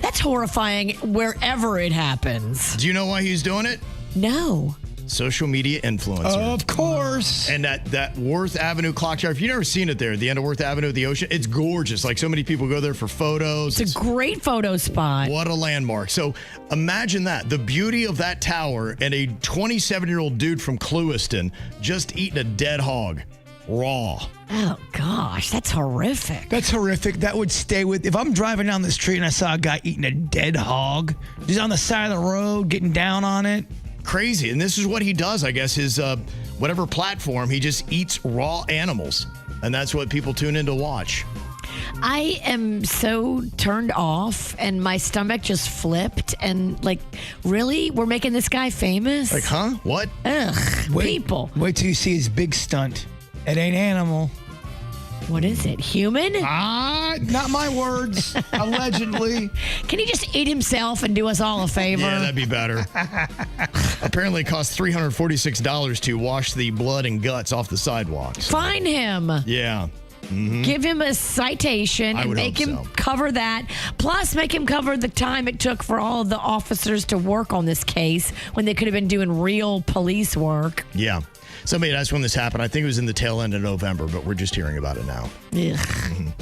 That's horrifying wherever it happens. Do you know why he's doing it? No. Social media influencer. Of course. And that Worth Avenue clock tower, if you've never seen it there, at the end of Worth Avenue at the ocean, it's gorgeous. Like so many people go there for photos. It's a great photo spot. What a landmark. So imagine that, the beauty of that tower and a 27-year-old dude from Clewiston just eating a dead hog, raw. Oh, gosh, that's horrific. That's horrific. That would stay with. If I'm driving down the street and I saw a guy eating a dead hog, just on the side of the road, getting down on it. Crazy. And this is what he does, I guess, his whatever platform, he just eats raw animals. And that's what people tune in to watch. I am so turned off and my stomach just flipped and like, really? We're making this guy famous? Like, huh? What? Ugh, people. Wait till you see his big stunt. It ain't animal. What is it? Human? Not my words. Allegedly. Can he just eat himself and do us all a favor? Yeah, that'd be better. Apparently it costs $346 to wash the blood and guts off the sidewalks. Fine him. Yeah. Give him a citation I and would make hope him so. cover that. Plus, make him cover the time it took for all of the officers to work on this case when they could have been doing real police work. Yeah. Somebody asked when this happened. I think it was in the tail end of November, but we're just hearing about it now. Ugh.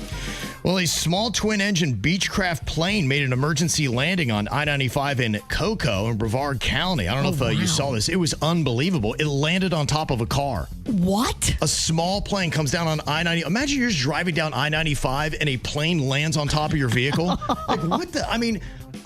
Well, a small twin-engine Beechcraft plane made an emergency landing on I-95 in Cocoa in Brevard County. I don't know if you saw this. It was unbelievable. It landed on top of a car. What? A small plane comes down on I-90. Imagine you're just driving down I-95 and a plane lands on top of your vehicle. Like, what the? I mean,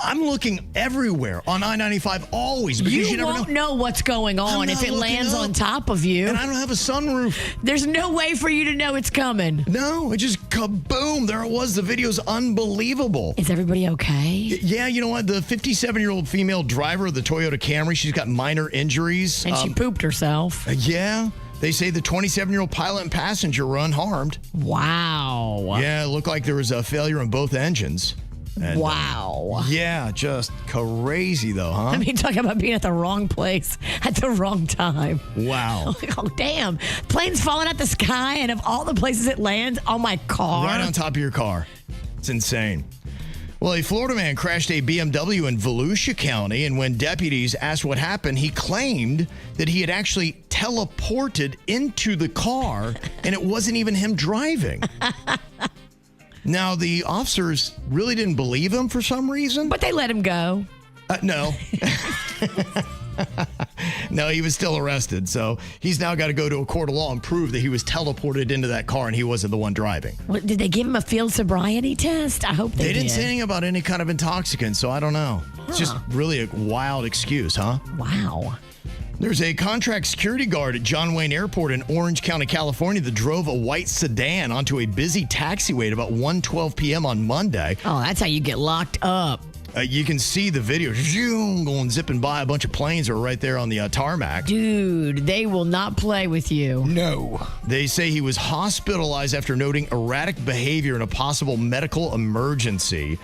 I'm looking everywhere on I-95 always because you never won't know what's going on if it lands on top of you. And I don't have a sunroof. There's no way for you to know it's coming. No, it just kaboom. There it was. The video's unbelievable. Is everybody okay? Yeah, you know what? The 57-year-old female driver of the Toyota Camry, she's got minor injuries. And she pooped herself. Yeah. They say the 27-year-old pilot and passenger were unharmed. Wow. Yeah, it looked like there was a failure in both engines. And, wow. Yeah, just crazy though, huh? I mean, talk about being at the wrong place at the wrong time. Wow. Oh, damn. Plane's falling out the sky, and of all the places it lands, on my car. Right on top of your car. It's insane. Well, a Florida man crashed a BMW in Volusia County, and when deputies asked what happened, he claimed that he had actually teleported into the car, and it wasn't even him driving. Now, the officers really didn't believe him for some reason. But they let him go. No. No, he was still arrested. So he's now got to go to a court of law and prove that he was teleported into that car and he wasn't the one driving. What, did they give him a field sobriety test? I hope they did. They didn't say anything about any kind of intoxicant, so I don't know. It's just really a wild excuse, huh? Wow. There's a contract security guard at John Wayne Airport in Orange County, California that drove a white sedan onto a busy taxiway at about 1:12 p.m. on Monday. Oh, that's how you get locked up. You can see the video going zipping by. A bunch of planes are right there on the tarmac. Dude, they will not play with you. No. They say he was hospitalized after noting erratic behavior in a possible medical emergency.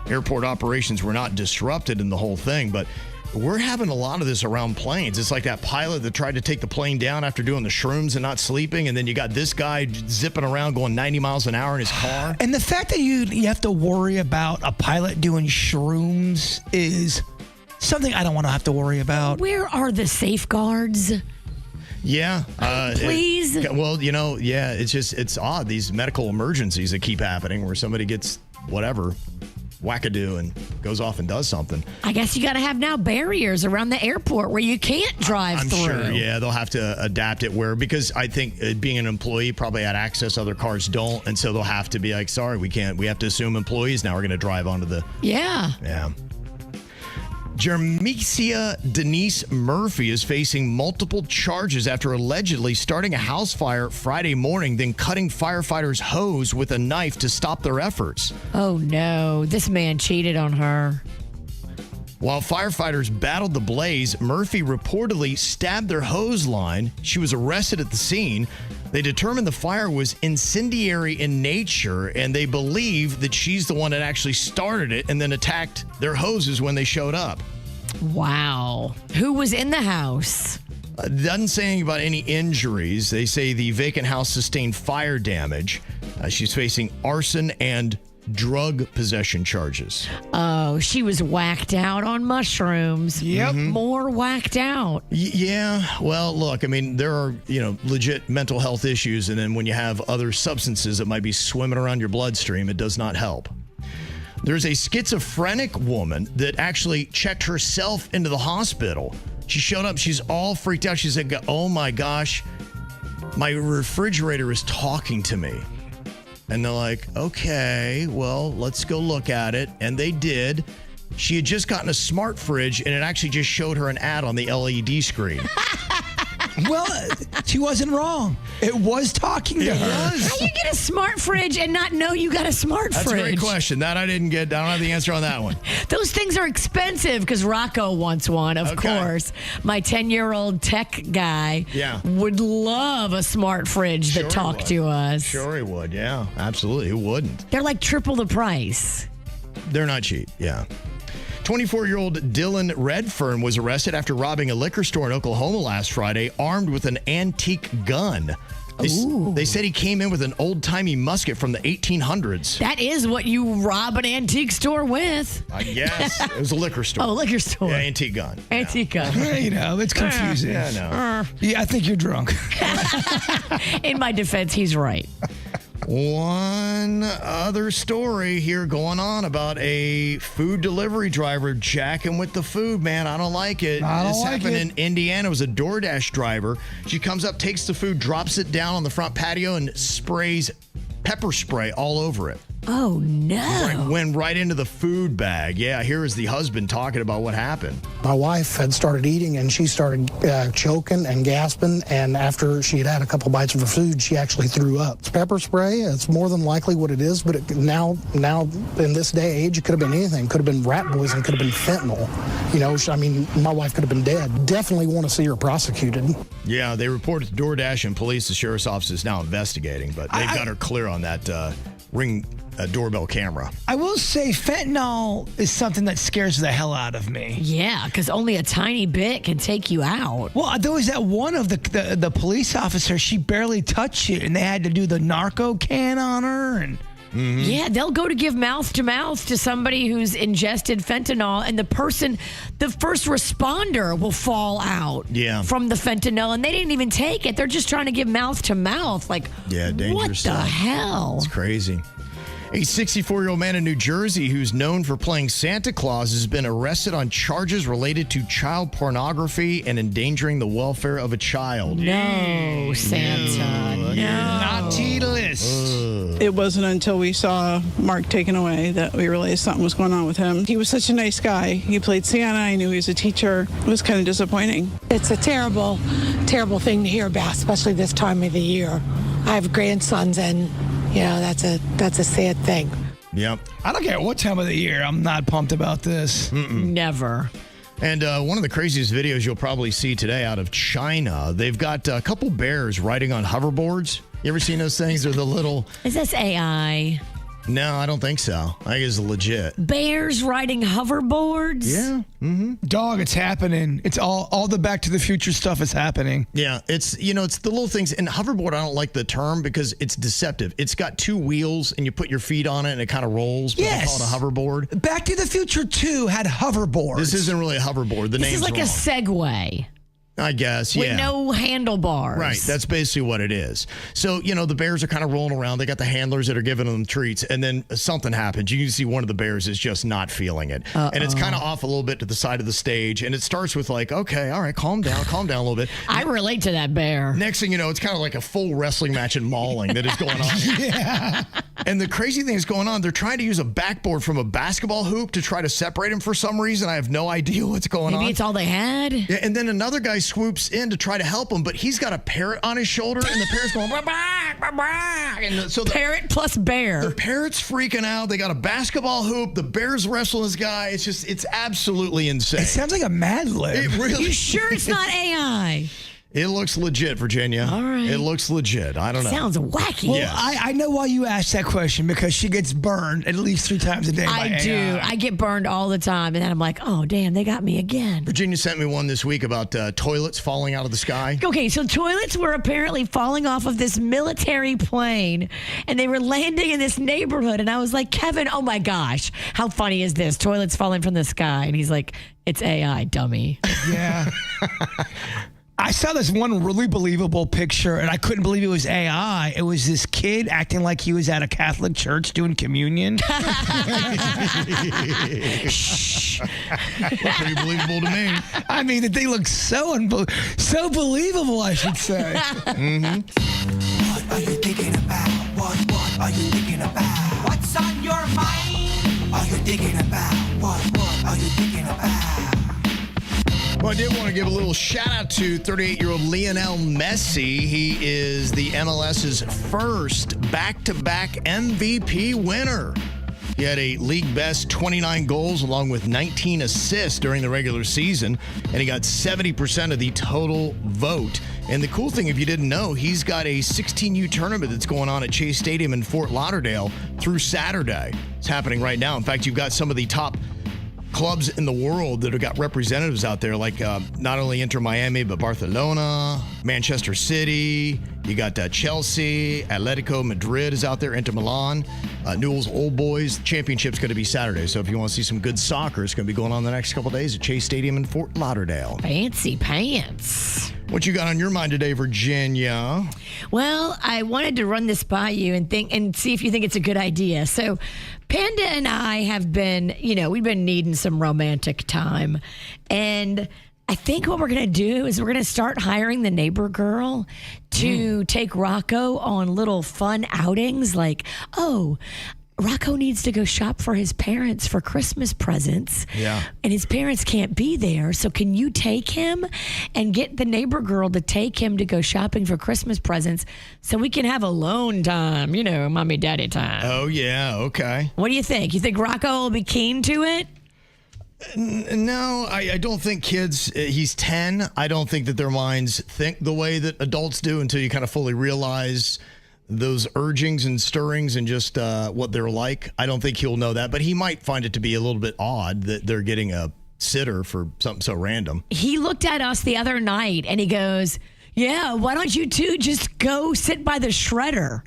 Airport operations were not disrupted in the whole thing, but we're having a lot of this around planes. It's like that pilot that tried to take the plane down after doing the shrooms and not sleeping, and then you got this guy zipping around going 90 miles an hour in his car. And the fact that you have to worry about a pilot doing shrooms is something I don't want to have to worry about. Where are the safeguards? Yeah. Please? It's odd, these medical emergencies that keep happening where somebody gets whatever wackadoo and goes off and does something. I guess you got to have now barriers around the airport where you can't drive I'm through. sure, yeah, they'll have to adapt it because I think being an employee probably had access other cars don't, and so they'll have to be like, sorry, we can't. We have to assume employees now are going to drive onto the... Yeah. Yeah. Jermesia Denise Murphy is facing multiple charges after allegedly starting a house fire Friday morning, then cutting firefighters' hose with a knife to stop their efforts. Oh, no. This man cheated on her. While firefighters battled the blaze, Murphy reportedly stabbed their hose line. She was arrested at the scene. They determined the fire was incendiary in nature, and they believe that she's the one that actually started it and then attacked their hoses when they showed up. Wow. Who was in the house? Doesn't say anything about any injuries. They say the vacant house sustained fire damage. She's facing arson and drug possession charges. Oh, she was whacked out on mushrooms. Yep. More whacked out. Yeah. Well, look, I mean, there are, legit mental health issues. And then when you have other substances that might be swimming around your bloodstream, it does not help. There's a schizophrenic woman that actually checked herself into the hospital. She showed up. She's all freaked out. She's like, oh, my gosh, my refrigerator is talking to me. And they're like, okay, well, let's go look at it. And they did. She had just gotten a smart fridge, and it actually just showed her an ad on the LED screen. Well, she wasn't wrong. It was talking to her. How you get a smart fridge and not know you got a smart That's fridge? a great question. That I didn't get. I don't have the answer on that one. Those things are expensive because Rocco wants one, of course. My 10-year-old tech guy would love a smart fridge that talked to us. Sure he would, yeah. Absolutely. Who wouldn't? They're like triple the price. They're not cheap, yeah. 24-year-old Dylan Redfern was arrested after robbing a liquor store in Oklahoma last Friday, armed with an antique gun. They said he came in with an old-timey musket from the 1800s. That is what you rob an antique store with. I guess. It was a liquor store. Oh, liquor store. Yeah, antique gun. Antique gun. It's confusing. Yeah, I know. Yeah, I think you're drunk. In my defense, he's right. One other story here going on about a food delivery driver jacking with the food, man. I don't like it. This happened in Indiana. It was a DoorDash driver. She comes up, takes the food, drops it down on the front patio, and sprays pepper spray all over it. Oh, no. Went right into the food bag. Yeah, here is the husband talking about what happened. My wife had started eating, and she started choking and gasping, and after she had had a couple bites of her food, she actually threw up. It's pepper spray. It's more than likely what it is, but now in this day and age, it could have been anything. Could have been rat poison, could have been fentanyl. You know, I mean, my wife could have been dead. Definitely want to see her prosecuted. Yeah, they reported to DoorDash and police. The sheriff's office is now investigating, but they've got her clear on that Ring doorbell camera. I will say fentanyl is something that scares the hell out of me. Yeah, because only a tiny bit can take you out. Well, there was that one of the police officers, she barely touched it, and they had to do the narco can on her. And Yeah, they'll go to give mouth to mouth to somebody who's ingested fentanyl, and the first responder will fall out from the fentanyl, and they didn't even take it. They're just trying to give mouth to mouth. Like, dangerous what the stuff. hell? It's crazy. A 64-year-old man in New Jersey who's known for playing Santa Claus has been arrested on charges related to child pornography and endangering the welfare of a child. No, Santa, no. Naughty list. It wasn't until we saw Mark taken away that we realized something was going on with him. He was such a nice guy. He played Santa. I knew he was a teacher. It was kind of disappointing. It's a terrible, terrible thing to hear about, especially this time of the year. I have grandsons, and you know, that's a sad thing. Yep. I don't care what time of the year. I'm not pumped about this. Never. And one of the craziest videos you'll probably see today out of China, they've got a couple bears riding on hoverboards. You ever seen those things? They're the little... Is this AI? No, I don't think so. I think it's legit. Bears riding hoverboards? Yeah. Dog, it's happening. It's all the Back to the Future stuff is happening. Yeah, it's the little things. And hoverboard, I don't like the term because it's deceptive. It's got two wheels and you put your feet on it and it kind of rolls. But they call it a hoverboard. Back to the Future 2 had hoverboards. This isn't really a hoverboard. The This is name's like wrong. a Segway. I guess, yeah. With no handlebars. Right, that's basically what it is. So, the bears are kind of rolling around. They got the handlers that are giving them treats, and then something happens. You can see one of the bears is just not feeling it. And it's kind of off a little bit to the side of the stage, and it starts with like, okay, all right, calm down a little bit. I relate to that bear. Next thing you know, it's kind of like a full wrestling match in mauling that is going on. Yeah. And the crazy thing is going on, they're trying to use a backboard from a basketball hoop to try to separate them for some reason. I have no idea what's going on. Maybe it's all they had. Yeah, and then another guy swoops in to try to help him, but he's got a parrot on his shoulder, and the parrot's going, bah, bah, bah, bah. And so Parrot plus bear. the parrot's freaking out. They got a basketball hoop. The bear's wrestling this guy. It's absolutely insane. It sounds like a Mad Lib. It really You sure it's not AI? It looks legit, Virginia. All right. It looks legit. I don't know. Sounds wacky. Well, I know why you asked that question, because she gets burned at least 3 times a day by I do. AI. I get burned all the time, and then I'm like, oh, damn, they got me again. Virginia sent me one this week about toilets falling out of the sky. Okay, so toilets were apparently falling off of this military plane, and they were landing in this neighborhood. And I was like, Kevin, oh my gosh, how funny is this? Toilets falling from the sky. And he's like, it's AI, dummy. Yeah. I saw this one really believable picture, and I couldn't believe it was AI. It was this kid acting like he was at a Catholic church doing communion. Shh. Pretty believable to me. I mean, the thing looks so believable, I should say. What are you thinking about? What are you thinking about? What's on your mind? Are you thinking about? What are you thinking about? Well, I did want to give a little shout out to 38-year-old Lionel Messi. He is the MLS's first back-to-back MVP winner. He had a league best 29 goals along with 19 assists during the regular season, and he got 70% of the total vote. And the cool thing, if you didn't know, he's got a 16U tournament that's going on at Chase Stadium in Fort Lauderdale through Saturday. It's happening right now. In fact, you've got some of the top clubs in the world that have got representatives out there, like not only Inter Miami, but Barcelona, Manchester City. You got Chelsea, Atletico Madrid is out there, Inter Milan, Newell's Old Boys. Championship's going to be Saturday. So if you want to see some good soccer, it's going to be going on the next couple of days at Chase Stadium in Fort Lauderdale. Fancy pants. What you got on your mind today, Virginia? Well, I wanted to run this by you and see if you think it's a good idea. So, Panda and I have been, we've been needing some romantic time. And I think what we're going to do is we're going to start hiring the neighbor girl to take Rocco on little fun outings like, Rocco needs to go shop for his parents for Christmas presents. Yeah. And his parents can't be there. So can you take him and get the neighbor girl to take him to go shopping for Christmas presents so we can have alone time, mommy daddy time? Oh, yeah. Okay. What do you think? You think Rocco will be keen to it? No, I don't think kids, he's 10. I don't think that their minds think the way that adults do until you kind of fully realize those urgings and stirrings and just what they're like. I don't think he'll know that, but he might find it to be a little bit odd that they're getting a sitter for something so random. He looked at us the other night and he goes, yeah, why don't you two just go sit by the shredder?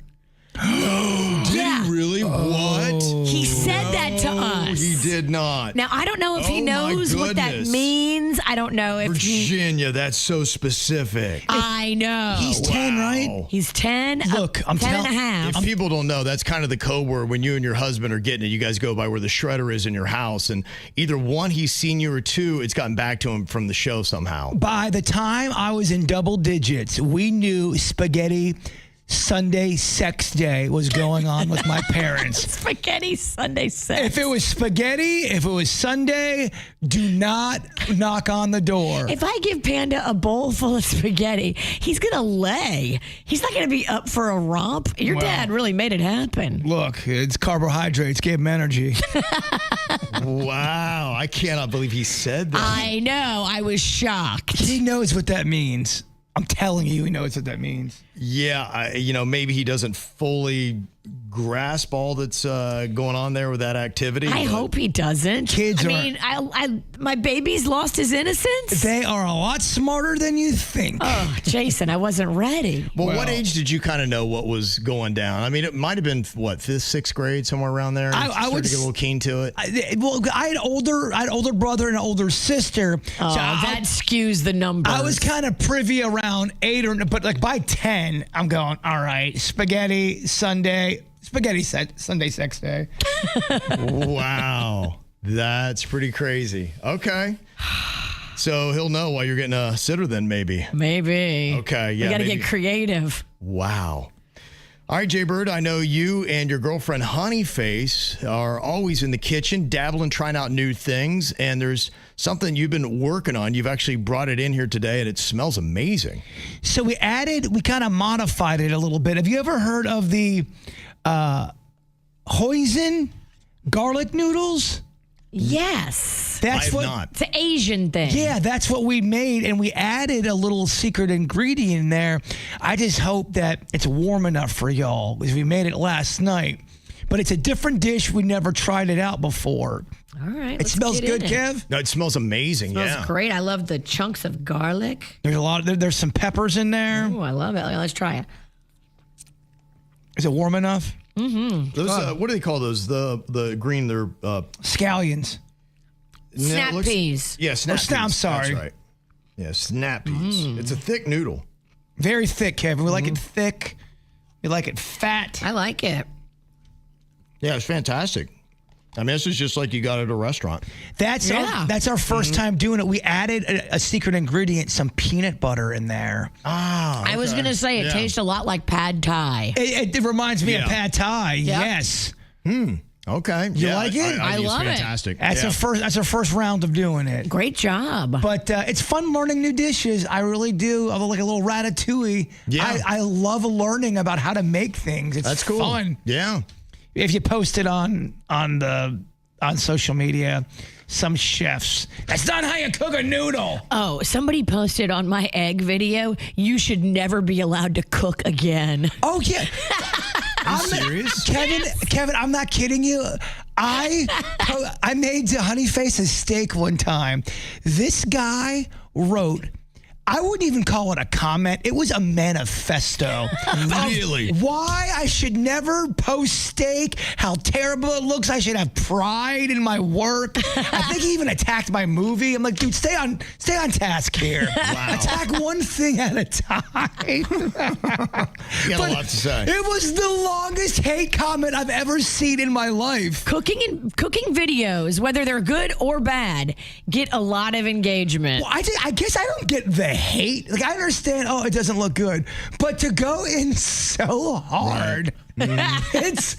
Did he really? What? He said that to us. He did not. Now, I don't know if he knows what that means. I don't know if Virginia, that's so specific. I know. He's 10, right? He's 10. Look, I'm 10 telling and a half. If people don't know, that's kind of the code word when you and your husband are getting it. You guys go by where the shredder is in your house. And either one, he's seen you, or two, it's gotten back to him from the show somehow. By the time I was in double digits, we knew spaghetti Sunday sex day was going on with my parents. Spaghetti Sunday sex. If it was spaghetti, if it was Sunday, do not knock on the door. If I give Panda a bowl full of spaghetti, he's going to lay. He's not going to be up for a romp. Your dad really made it happen. Look, it's carbohydrates, gave him energy. Wow. I cannot believe he said that. I know. I was shocked. He knows what that means. I'm telling you, he knows what that means. Yeah, maybe he doesn't fully grasp all that's going on there with that activity. I hope he doesn't. Kids my baby's lost his innocence. They are a lot smarter than you think. Oh, Jason, I wasn't ready. Well, what age did you kind of know what was going down? I mean, it might have been, what, 5th, 6th grade, somewhere around there? I would get a little keen to it. I had older brother and an older sister. Oh, so that skews the numbers. I was kind of privy around 8 but like by 10, I'm going, all right, spaghetti Sunday sex day. Wow. That's pretty crazy. Okay. So he'll know why you're getting a sitter then, maybe. Maybe. Okay, yeah. We got to get creative. Wow. All right, Jbird, I know you and your girlfriend Honeyface are always in the kitchen, dabbling, trying out new things, and there's something you've been working on. You've actually brought it in here today, and it smells amazing. So we kind of modified it a little bit. Have you ever heard of the hoisin garlic noodles? Yes. I have not. It's an Asian thing. Yeah, that's what we made, and we added a little secret ingredient in there. I just hope that it's warm enough for y'all, because we made it last night. But it's a different dish. We never tried it out before. All right. It smells good, Kev? No, it smells amazing, It smells great. I love the chunks of garlic. There's some peppers in there. Oh, I love it. Let's try it. Is it warm enough? Mm-hmm. Those, what do they call those? The green, they're... scallions. Snap peas. Yeah, snap peas. I'm sorry. That's right. Yeah, snap peas. It's a thick noodle. Very thick, Kevin. We like it thick. We like it fat. I like it. Yeah, it's fantastic. I mean, this is just like you got at a restaurant. That's our first time doing it. We added a secret ingredient, some peanut butter in there. Ah, I was going to say it tastes a lot like pad thai. It reminds me of pad thai. Yep. Yes. Okay. You like it? I love it. Fantastic. That's our first round of doing it. Great job. But it's fun learning new dishes. I really do. I like a little ratatouille. Yeah. I love learning about how to make things. It's That's cool. fun. Yeah. If you post it on social media, some chefs, that's not how you cook a noodle. Oh, somebody posted on my egg video, you should never be allowed to cook again. Oh, yeah. Are you serious? Kevin, I'm not kidding you. I made Honeyface a steak one time. This guy wrote, I wouldn't even call it a comment. It was a manifesto. Really? Why I should never post steak, how terrible it looks. I should have pride in my work. I think he even attacked my movie. I'm like, dude, stay on task here. Wow. Attack one thing at a time. You got a lot to say. It was the longest hate comment I've ever seen in my life. Cooking videos, whether they're good or bad, get a lot of engagement. Well, I guess I don't get the hate. Like, I understand, it doesn't look good. But to go in so hard, it's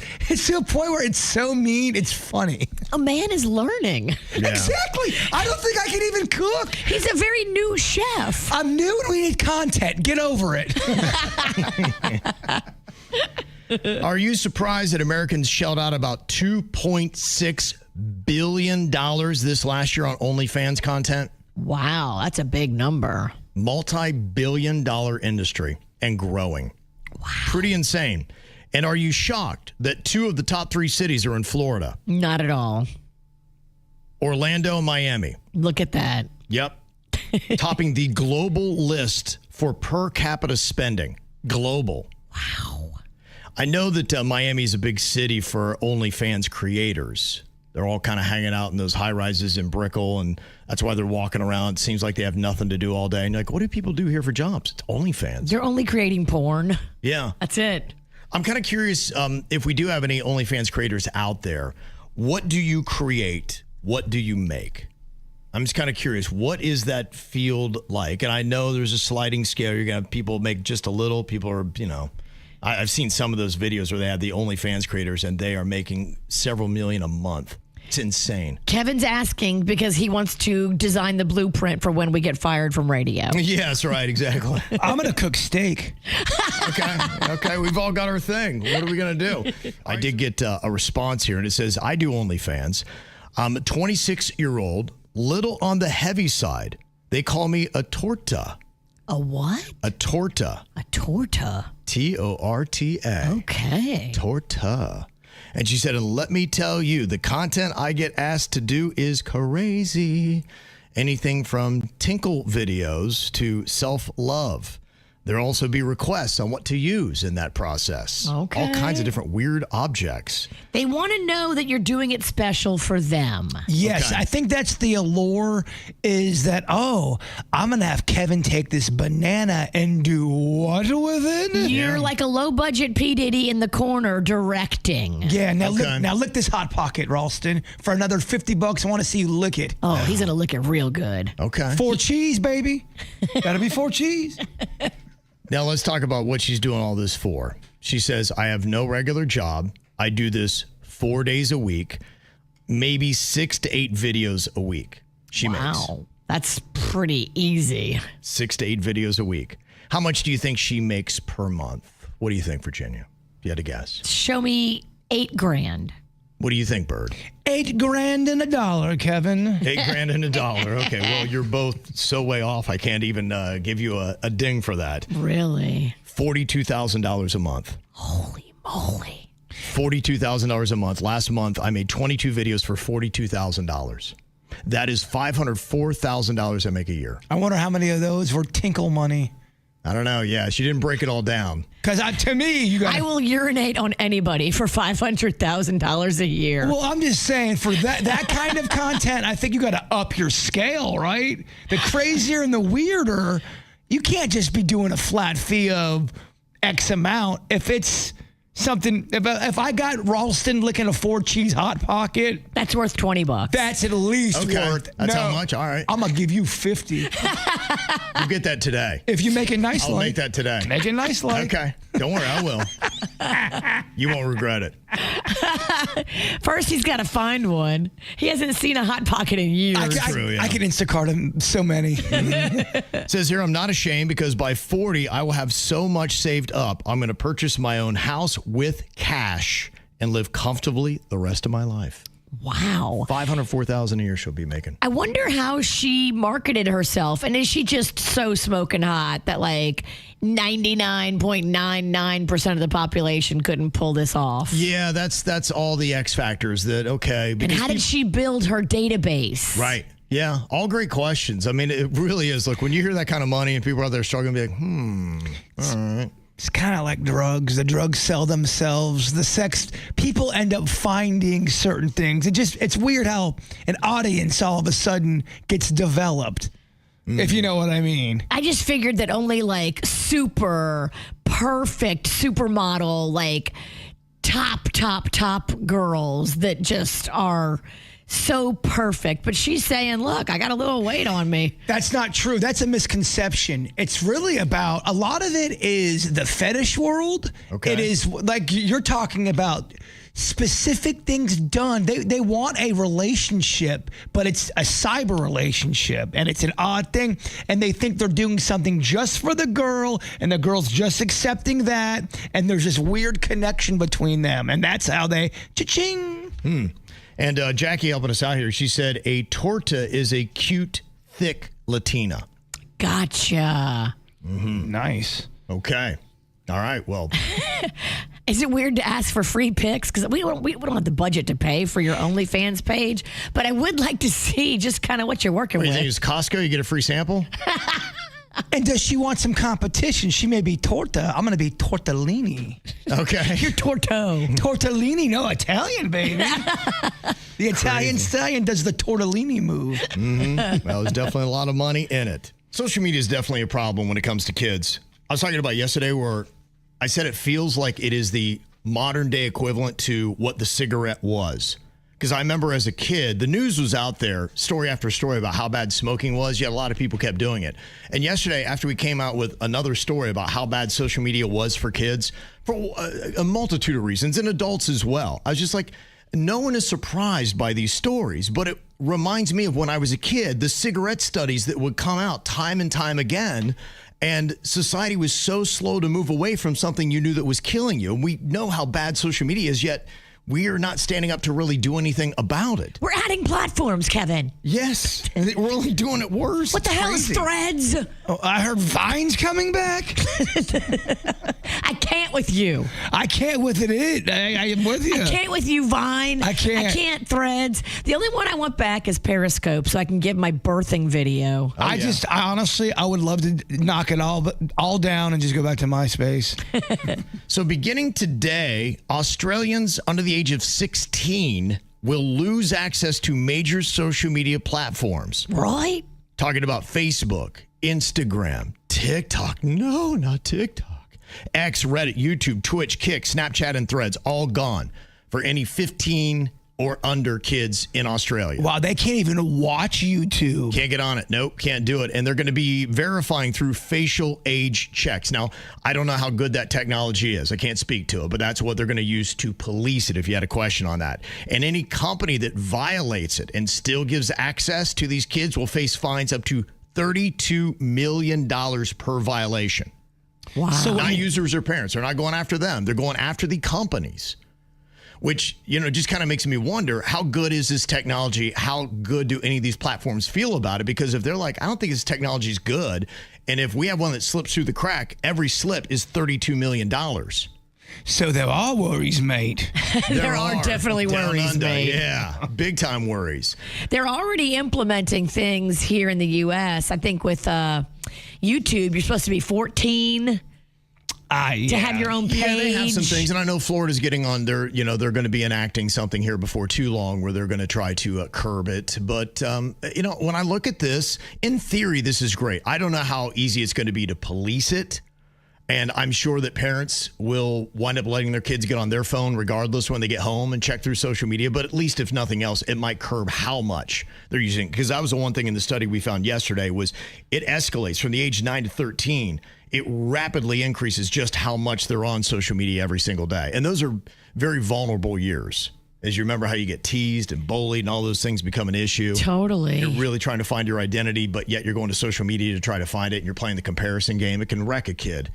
to a point where it's so mean, it's funny. A man is learning. Yeah. Exactly. I don't think I can even cook. He's a very new chef. I'm new and we need content. Get over it. Are you surprised that Americans shelled out about $2.6 billion this last year on OnlyFans content? Wow, that's a big number. Multi-billion-dollar industry and growing. Wow. Pretty insane. And are you shocked that 2 of the top 3 cities are in Florida? Not at all. Orlando and Miami. Look at that. Yep. Topping the global list for per capita spending. Global. Wow. I know that Miami is a big city for OnlyFans creators. They're all kind of hanging out in those high rises in Brickell, and that's why they're walking around. It seems like they have nothing to do all day. And you're like, what do people do here for jobs? It's OnlyFans. You're only creating porn. Yeah. That's it. I'm kind of curious if we do have any OnlyFans creators out there. What do you create? What do you make? I'm just kind of curious. What is that field like? And I know there's a sliding scale. You're going to have people make just a little. People are, I've seen some of those videos where they have the OnlyFans creators and they are making several million a month. It's insane. Kevin's asking because he wants to design the blueprint for when we get fired from radio. Yes, right, exactly. I'm going to cook steak. Okay, we've all got our thing. What are we going to do? I did get a response here, and it says, I do OnlyFans. I'm a 26-year-old, little on the heavy side. They call me a torta. A what? A torta. A torta. Torta. Okay. Torta. And she said, and let me tell you, the content I get asked to do is crazy. Anything from tinkle videos to self-love. There'll also be requests on what to use in that process. Okay. All kinds of different weird objects. They want to know that you're doing it special for them. Yes, Okay. I think that's the allure is that, I'm going to have Kevin take this banana and do what with it? You're like a low-budget P. Diddy in the corner directing. Yeah, now, Okay. lick this Hot Pocket, Ralston. For another $50, I want to see you lick it. Oh, he's going to lick it real good. Okay. 4 cheese, baby. Gotta be 4 cheese. Now let's talk about what she's doing all this for. She says, I have no regular job. I do this 4 days a week, maybe 6 to 8 videos a week. She makes Wow, that's pretty easy. 6 to 8 videos a week. How much do you think she makes per month? What do you think, Virginia? If you had to guess. Show me $8,000. What do you think, Bird? $8,000 and $1, Kevin. $8,000 and $1. Okay, well, you're both so way off. I can't even give you a ding for that. Really? $42,000 a month. Holy moly. $42,000 a month. Last month, I made 22 videos for $42,000. That is $504,000 I make a year. I wonder how many of those were tinkle money. I don't know. Yeah, she didn't break it all down. Because to me, you got. I will urinate on anybody for $500,000 a year. Well, I'm just saying, for that kind of content, I think you got to up your scale, right? The crazier and the weirder, you can't just be doing a flat fee of X amount. If it's something, if I got Ralston licking a 4 cheese Hot Pocket, that's worth $20. that's at least worth. That's how much? All right. I'm gonna give you 50 You'll get that today. if you make it nice. I'll make that today. Make it nice, like. Okay. Don't worry, I will. You won't regret it. First, he's got to find one. He hasn't seen a Hot Pocket in years. I can Instacart him so many. It says here, I'm not ashamed because by 40, I will have so much saved up. I'm going to purchase my own house with cash and live comfortably the rest of my life. Wow. $504,000 a year she'll be making. I wonder how she marketed herself. And is she just so smoking hot that like 99.99% of the population couldn't pull this off? Yeah, that's all the X factors that, okay. And how did she build her database? Right. Yeah, all great questions. I mean, it really is. Look, when you hear that kind of money and people out there struggling, be like, all right. It's kind of like drugs. The drugs sell themselves. The sex, people end up finding certain things. It's weird how an audience all of a sudden gets developed, if you know what I mean. I just figured that only like super perfect supermodel, like top girls that just are so perfect. But she's saying, look, I got a little weight on me. That's not true. That's a misconception. It's really about, a lot of it is the fetish world. Okay. It is like you're talking about specific things done. They want a relationship, but it's a cyber relationship, and it's an odd thing, and they think they're doing something just for the girl, and the girl's just accepting that, and there's this weird connection between them, and that's how they cha-ching. And Jackie helping us out here, she said a torta is a cute, thick Latina. Gotcha. Nice. Okay. All right. Well, Is it weird to ask for free pics? Because we don't have the budget to pay for your OnlyFans page, but I would like to see just kind of what you're working what do with. you think? Is Costco? You get a free sample? And does she want some competition? She may be torta. I'm going to be tortellini. Okay. You're torto. Tortellini, no, Italian, baby. The Italian stallion does the tortellini move. Well, there's definitely a lot of money in it. Social media is definitely a problem when it comes to kids. I was talking about yesterday where I said it feels like it is the modern day equivalent to what the cigarette was. Because I remember as a kid, the news was out there, story after story about how bad smoking was, yet a lot of people kept doing it. And yesterday, after we came out with another story about how bad social media was for kids, for a multitude of reasons, and adults as well, I was just like, no one is surprised by these stories, but it reminds me of when I was a kid, the cigarette studies that would come out time and time again. And society was so slow to move away from something you knew that was killing you. And we know how bad social media is, yet we are not standing up to really do anything about it. We're adding platforms, Kevin. Yes. And we're only doing it worse. What the hell is Threads? Oh, I heard Vine's coming back. I can't with you. I can't with it. I am with you. I can't with you, Vine. I can't. I can't Threads. The only one I want back is Periscope, so I can give my birthing video. I honestly, I would love to knock it all down and just go back to MySpace. So beginning today, Australians under the age of 16 will lose access to major social media platforms. Right? Talking about Facebook, Instagram, TikTok. No, not TikTok. X, Reddit, YouTube, Twitch, Kick, Snapchat, and Threads, all gone for any 15 or under kids in Australia. Wow, they can't even watch YouTube. Can't get on it. Nope, can't do it. And they're going to be verifying through facial age checks. Now, I don't know how good that technology is. I can't speak to it, but that's what they're going to use to police it if you had a question on that. And any company that violates it and still gives access to these kids will face fines up to $32 million per violation. Wow. So not users or parents. They're not going after them. They're going after the companies. Which, just kind of makes me wonder, how good is this technology? How good do any of these platforms feel about it? Because if they're like, I don't think this technology is good, and if we have one that slips through the crack, every slip is $32 million. So there are worries, mate. There are definitely Down worries, under, mate. Yeah, big time worries. They're already implementing things here in the U.S. I think with YouTube, you're supposed to be 14 to have your own page. Yeah, they have some things, and I know Florida's getting on their, they're going to be enacting something here before too long where they're going to try to curb it. But, when I look at this, in theory, this is great. I don't know how easy it's going to be to police it. And I'm sure that parents will wind up letting their kids get on their phone regardless when they get home and check through social media. But at least if nothing else, it might curb how much they're using. Because that was the one thing in the study we found yesterday was it escalates from the age 9 to 13. It rapidly increases just how much they're on social media every single day. And those are very vulnerable years. As you remember how you get teased and bullied and all those things become an issue. Totally. You're really trying to find your identity, but yet you're going to social media to try to find it and you're playing the comparison game. It can wreck a kid.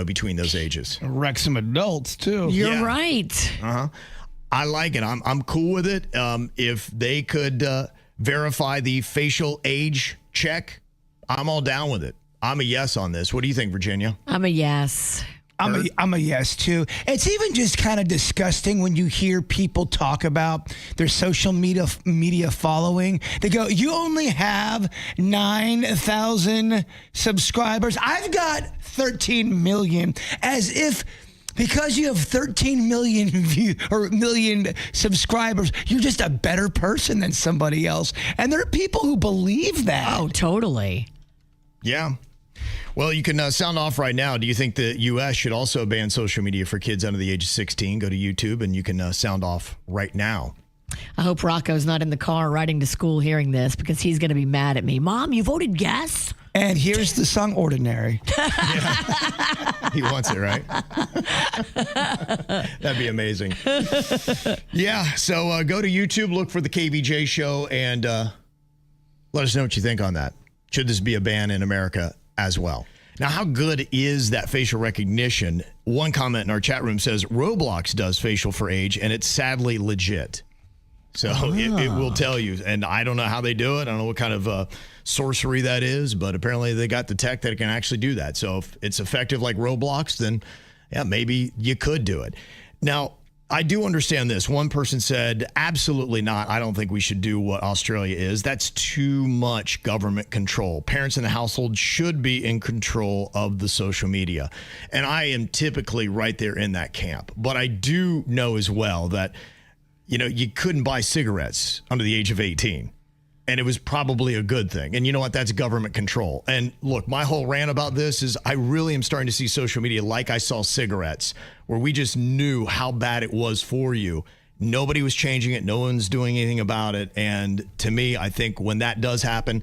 Between those ages. Wreck some adults, too. You're right. Uh-huh. I like it. I'm cool with it. If they could verify the facial age check, I'm all down with it. I'm a yes on this. What do you think, Virginia? I'm a yes. I'm a yes, too. It's even just kind of disgusting when you hear people talk about their social media following. They go, you only have 9,000 subscribers. I've got 13 million. As if because you have 13 million million subscribers, you're just a better person than somebody else. And there are people who believe that. Oh, totally. Yeah. Well, you can sound off right now. Do you think the U.S. should also ban social media for kids under the age of 16? Go to YouTube and you can sound off right now. I hope Rocco's not in the car riding to school hearing this because he's going to be mad at me. Mom, you voted yes? And here's the song Ordinary. He wants it, right? That'd be amazing. Yeah, so go to YouTube, look for the KVJ show, and let us know what you think on that. Should this be a ban in America as well? Now, how good is that facial recognition? One comment in our chat room says Roblox does facial for age, and it's sadly legit. So it will tell you. And I don't know how they do it. I don't know what kind of sorcery that is, but apparently they got the tech that can actually do that. So if it's effective like Roblox, then yeah, maybe you could do it. Now, I do understand this. One person said, absolutely not. I don't think we should do what Australia is. That's too much government control. Parents in the household should be in control of the social media. And I am typically right there in that camp. But I do know as well that, you know, you couldn't buy cigarettes under the age of 18. And it was probably a good thing. And you know what? That's government control. And look, my whole rant about this is I really am starting to see social media like I saw cigarettes, where we just knew how bad it was for you. Nobody was changing it. No one's doing anything about it. And to me, I think when that does happen,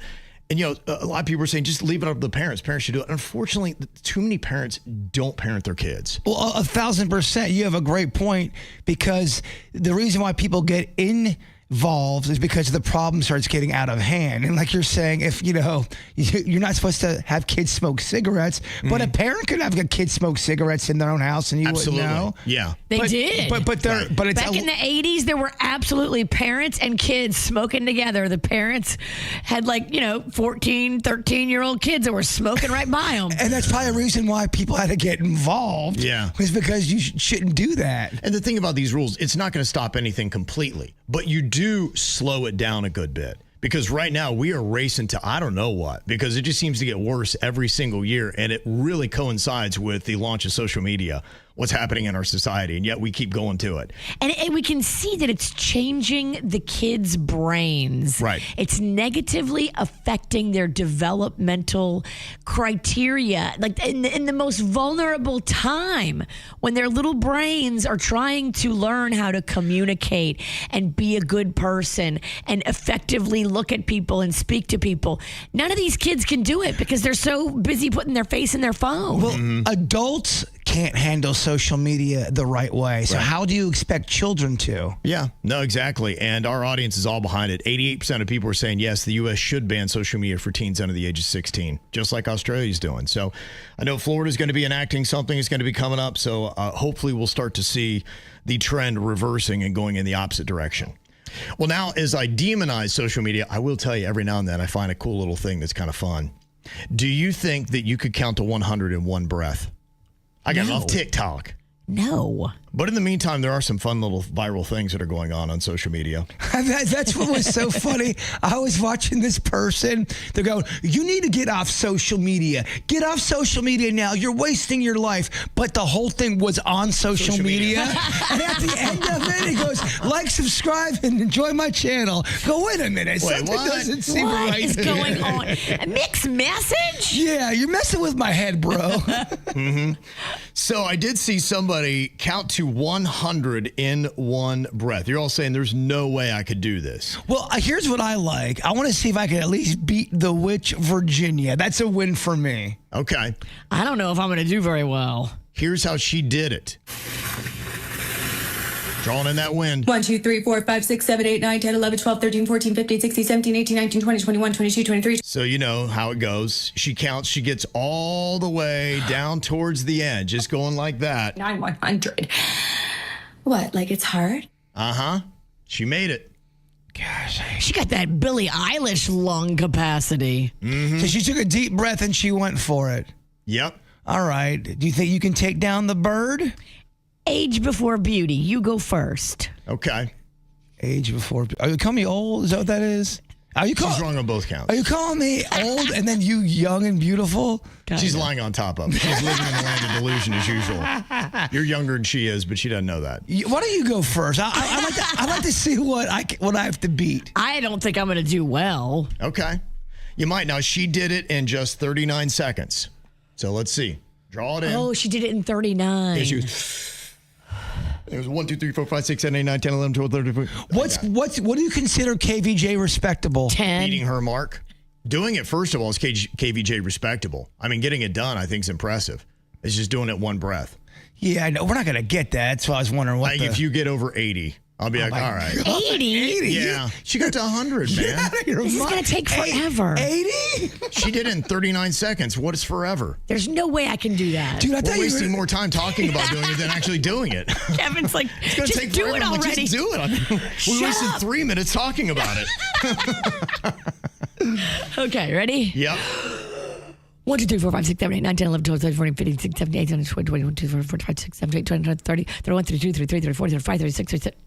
and, you know, a lot of people are saying just leave it up to the parents. Parents should do it. Unfortunately, too many parents don't parent their kids. Well, 1,000%. You have a great point, because the reason why people get involved is because the problem starts getting out of hand. And like you're saying, if, you know, you're not supposed to have kids smoke cigarettes, but a parent could have a kid smoke cigarettes in their own house and you wouldn't know. Yeah. They did. But it's back in the 80s, there were absolutely parents and kids smoking together. The parents had 14, 13-year-old kids that were smoking right by them. And that's probably a reason why people had to get involved. Yeah. Was because you shouldn't do that. And the thing about these rules, it's not going to stop anything completely, but you do slow it down a good bit. Because right now we are racing to I don't know what, because it just seems to get worse every single year. And it really coincides with the launch of social media, what's happening in our society. And yet we keep going to it. And we can see that it's changing the kids' brains. Right. It's negatively affecting their developmental criteria. Like in the most vulnerable time, when their little brains are trying to learn how to communicate and be a good person and effectively look at people and speak to people. None of these kids can do it because they're so busy putting their face in their phone. Well, adults can't handle social media the right way. So how do you expect children to? Yeah, no, exactly. And our audience is all behind it. 88% of people are saying, yes, the U.S. should ban social media for teens under the age of 16, just like Australia's doing. So I know Florida's going to be enacting something. It's going to be coming up. So hopefully we'll start to see the trend reversing and going in the opposite direction. Well, now, as I demonize social media, I will tell you every now and then I find a cool little thing that's kind of fun. Do you think that you could count to 100 in one breath? I got it off TikTok. No. But in the meantime, there are some fun little viral things that are going on social media. That's what was so funny. I was watching this person. They're going, you need to get off social media. Get off social media now. You're wasting your life. But the whole thing was on social media. And at the end of it, he goes, like, subscribe, and enjoy my channel. Go, wait a minute. Something doesn't seem right. What is going on? A mixed message? Yeah, you're messing with my head, bro. So I did see somebody count to 100 in one breath. You're all saying there's no way I could do this. Well, here's what I like. I want to see if I can at least beat the witch Virginia. That's a win for me. Okay. I don't know if I'm going to do very well. Here's how she did it. Drawing in that wind. 1, 2, 3, 4, 5, 6, 7, 8, 9, 10, 11, 12, 13, 14, 15, 16, 17, 18, 19, 20, 21, 22, 23. So you know how it goes. She counts. She gets all the way down towards the end, just going like that. 9, 100. What, like it's hard? Uh-huh. She made it. Gosh. She got that Billie Eilish lung capacity. So she took a deep breath and she went for it. Yep. All right. Do you think you can take down the bird? Age before beauty. You go first. Okay. Age before. Are you calling me old? Is that what that is? Are you She's wrong on both counts. Are you calling me old and then you young and beautiful? She's lying on top of it. She's living in the land of delusion as usual. You're younger than she is, but she doesn't know that. Why don't you go first? I'd like to see what I have to beat. I don't think I'm going to do well. Okay. You might. Now, she did it in just 39 seconds. So let's see. Draw it in. Oh, she did it in 39. There's 1, 2, 3, 4, 5, 6, 7, 8, 9, 10, 11, 12, 13, 14. What do you consider KVJ respectable? 10. Beating her mark. Doing it, first of all, is KVJ respectable. I mean, getting it done, I think, is impressive. It's just doing it one breath. Yeah, I know. We're not going to get that. That's why I was wondering what If you get over 80, I'll be like, all right. 80? Yeah. She got to 100, man. This is going to take forever. 80? She did it in 39 seconds. What is forever? There's no way I can do that. Dude, I We're thought you wasting were... more time talking about doing it than actually doing it. Kevin's like, It's going to just take do forever. it I'm like, already. just do it. I mean, we wasted up. 3 minutes talking about it. Okay, ready? Yep. 1, 2, 3, 4, 5, 6, 7, 8, 9, 10, 11, 12, 13, 14, 15, 16, 17, 18, 19, 20, 21, 22, 23, 24, 25, 26, 27, 28, 29, 30, 31, 32, 33, 34, 35, 36, 37.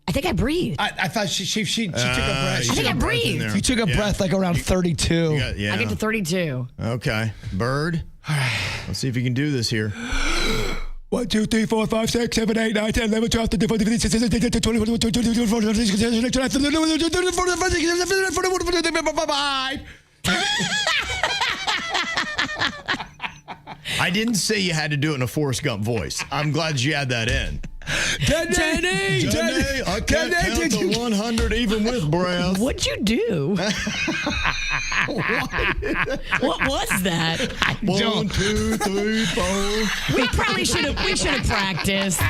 I think I breathed. I thought she took a breath. I think I breathed. You took a breath like around 32. Yeah. I get to 32. Okay. Bird. Let's see if you can do this here. 1, 2, 3, 4, 5, 6, 7, 8, 9, 10, 11, 12, 13, 14, 15, 16, 17, 18, 20, 21, 22, 23, 24, 25, 26, 27, 28, 29, 30, 31, 32, 33, 34, 35, 36, 37, 38, 39, 40, 41, 42, 45. I didn't say you had to do it in a Forrest Gump voice. I'm glad you had that in. Denny! I can't count to 100 even with breath. What'd you do? What was that? 1, 2, 3, 4. We probably should have. We should have practiced.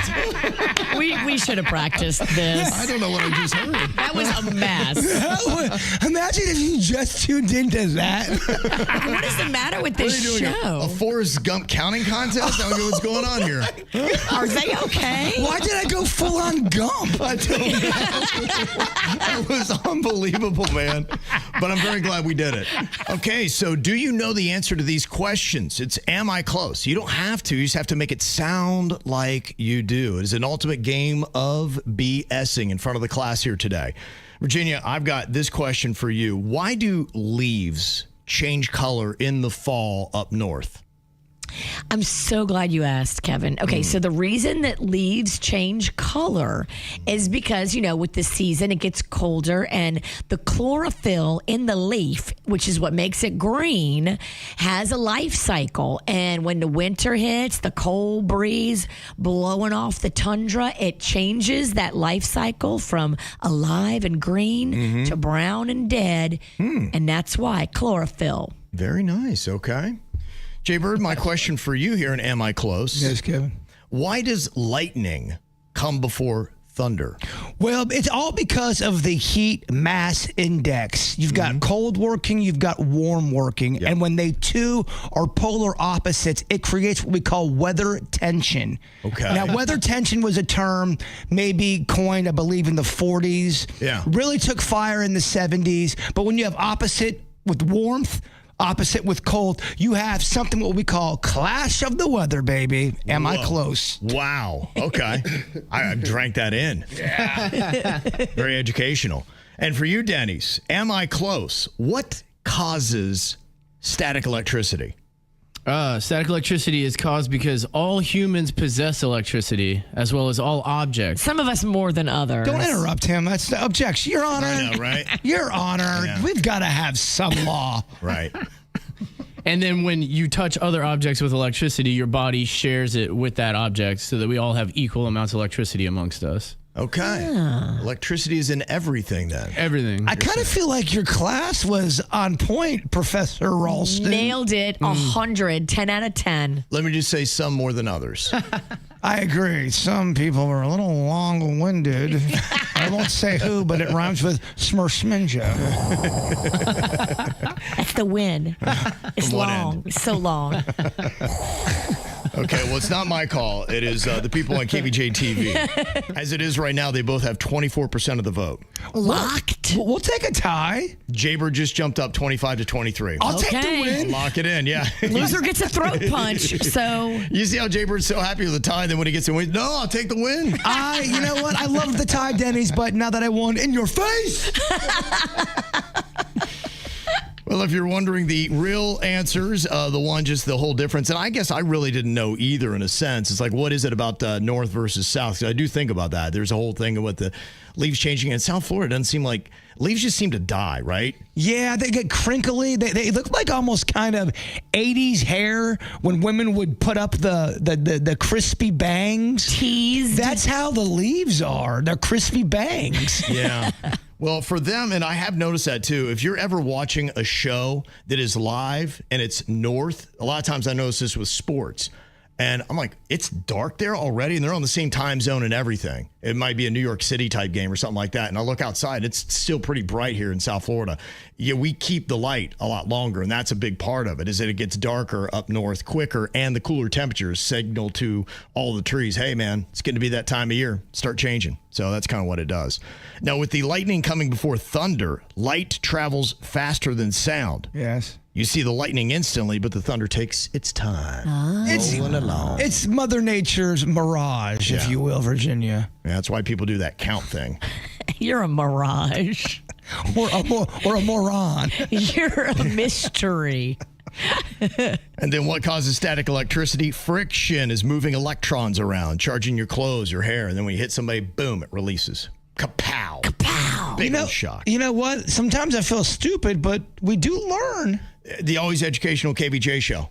We should have practiced this. I don't know what I just heard. That was a mess. Imagine if you just tuned into that. What is the matter with this What are you doing? show? A Forrest Gump counting contest? I don't know what's going on here. Are they okay? Why did I go full on Gump? I don't know. That was unbelievable, man. But I'm very glad we did it. Okay, so do you know the answer to these questions? It's Am I Close? You don't have to. You just have to make it sound like you do. It is an ultimate game of BSing in front of the class here today. Virginia, I've got this question for you. Why do leaves change color in the fall up north? I'm so glad you asked, Kevin. Okay, so the reason that leaves change color is because, with the season, it gets colder and the chlorophyll in the leaf, which is what makes it green, has a life cycle. And when the winter hits, the cold breeze blowing off the tundra, it changes that life cycle from alive and green to brown and dead. And that's why chlorophyll. Very nice. Okay. Jbird, my question for you here in Am I Close? Yes, Kevin. Why does lightning come before thunder? Well, it's all because of the heat mass index. You've got cold working, you've got warm working. Yep. And when they two are polar opposites, it creates what we call weather tension. Okay. Now, weather tension was a term maybe coined, I believe, in the 40s. Yeah. Really took fire in the 70s. But when you have opposite with warmth, opposite with cold, you have something what we call clash of the weather, baby. Am I close? Wow. Okay. I drank that in. Yeah. Very educational. And for you, Denny's, am I close? What causes static electricity? Static electricity is caused because all humans possess electricity, as well as all objects. Some of us more than others. Don't interrupt him. That's the objection. Your Honor. I know, right? Your Honor. Yeah. We've got to have some law. Right. And then when you touch other objects with electricity, your body shares it with that object so that we all have equal amounts of electricity amongst us. Okay. Electricity is in everything then. Everything. I kind of feel like your class was on point, Professor Ralston. Nailed it. 100. 10 out of 10. Let me just say some more than others. I agree. Some people were a little long-winded. I won't say who, but it rhymes with Smersminja. That's the win. It's long. It's so long. Okay, well, it's not my call. It is the people on KVJ TV. As it is right now, they both have 24% of the vote. Locked. We'll take a tie. Jbird just jumped up 25 to 23. I'll take the win. Lock it in, yeah. Loser gets a throat punch. So You see how Jbird's so happy with the tie, then when he gets the win, no, I'll take the win. You know what? I love the tie, Denny's, but now that I won, in your face. Well, if you're wondering the real answers, just the whole difference, and I guess I really didn't know either in a sense. It's like, what is it about North versus South? 'Cause I do think about that. There's a whole thing about the leaves changing. In South Florida, it doesn't seem like leaves just seem to die, right? Yeah, they get crinkly. They look like almost kind of 80s hair when women would put up the crispy bangs. Teased. That's how the leaves are. They're crispy bangs. Yeah. Well, for them, and I have noticed that too, if you're ever watching a show that is live and it's north, a lot of times I notice this with sports. And I'm like, it's dark there already, and they're on the same time zone and everything. It might be a New York City type game or something like that. And I look outside, it's still pretty bright here in South Florida. Yeah, we keep the light a lot longer, and that's a big part of it, is that it gets darker up north quicker, and the cooler temperatures signal to all the trees, hey, man, it's getting to be that time of year. Start changing. So that's kind of what it does. Now, with the lightning coming before thunder, light travels faster than sound. Yes. You see the lightning instantly, but the thunder takes its time. Rolling along. It's Mother Nature's mirage, if you will, Virginia. Yeah, that's why people do that count thing. You're a mirage. or a moron. You're a mystery. And then what causes static electricity? Friction is moving electrons around, charging your clothes, your hair. And then when you hit somebody, boom, it releases. Kapow. Kapow. Big old shock. You know what? Sometimes I feel stupid, but we do learn. The always educational KVJ show.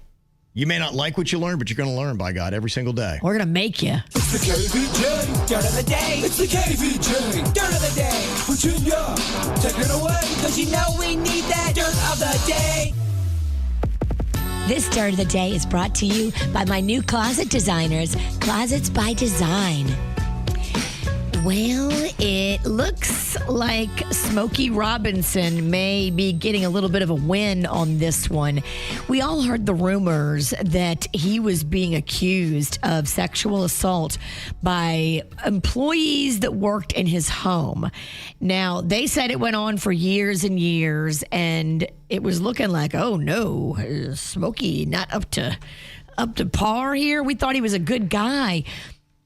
You may not like what you learn, but you're going to learn, by God, every single day. We're going to make you. It's the KVJ Dirt of the Day. It's the KVJ Dirt of the Day. Virginia, take it away, because you know we need that Dirt of the Day. This Dirt of the Day is brought to you by my new closet designers, Closets by Design. Well, it looks like Smokey Robinson may be getting a little bit of a win on this one. We all heard the rumors that he was being accused of sexual assault by employees that worked in his home. Now, they said it went on for years and years, and it was looking like, oh no, Smokey not up to par here. We thought he was a good guy.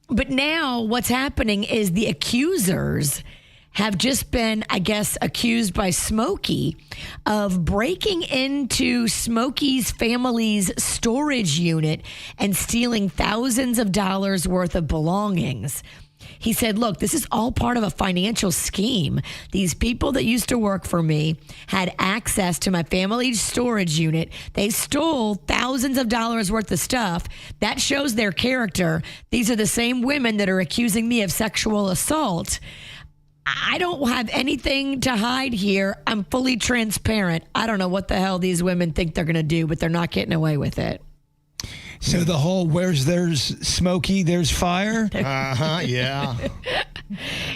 But now what's happening is the accusers have just been, I guess, accused by Smokey of breaking into Smokey's family's storage unit and stealing thousands of dollars worth of belongings. He said, look, this is all part of a financial scheme. These people that used to work for me had access to my family's storage unit. They stole thousands of dollars worth of stuff. That shows their character. These are the same women that are accusing me of sexual assault. I don't have anything to hide here. I'm fully transparent. I don't know what the hell these women think they're going to do, but they're not getting away with it. So the whole where's there's smoky, there's fire? Yeah.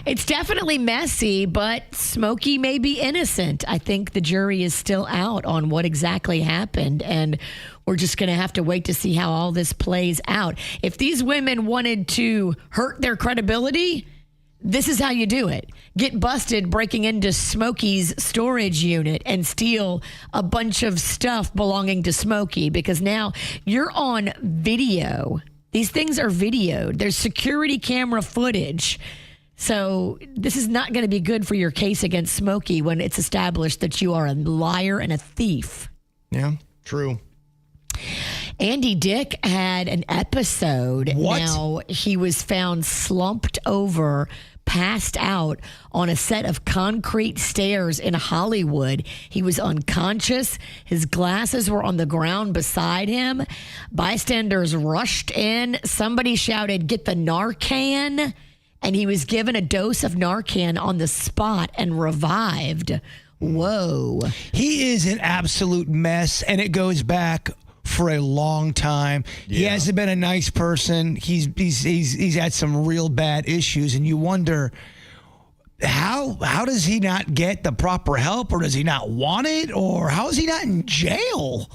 It's definitely messy, but Smokey may be innocent. I think the jury is still out on what exactly happened, and we're just going to have to wait to see how all this plays out. If these women wanted to hurt their credibility, this is how you do it. Get busted breaking into Smokey's storage unit and steal a bunch of stuff belonging to Smokey, because now you're on video. These things are videoed. There's security camera footage. So this is not going to be good for your case against Smokey when it's established that you are a liar and a thief. Yeah, true. Andy Dick had an episode. What? Now, he was found slumped over, passed out on a set of concrete stairs in Hollywood. He was unconscious. His glasses were on the ground beside him. Bystanders rushed in. Somebody shouted, "Get the Narcan." And he was given a dose of Narcan on the spot and revived. Whoa. He is an absolute mess, and it goes back for a long time. He hasn't been a nice person. He's had some real bad issues, and you wonder how does he not get the proper help, or does he not want it, or how is he not in jail?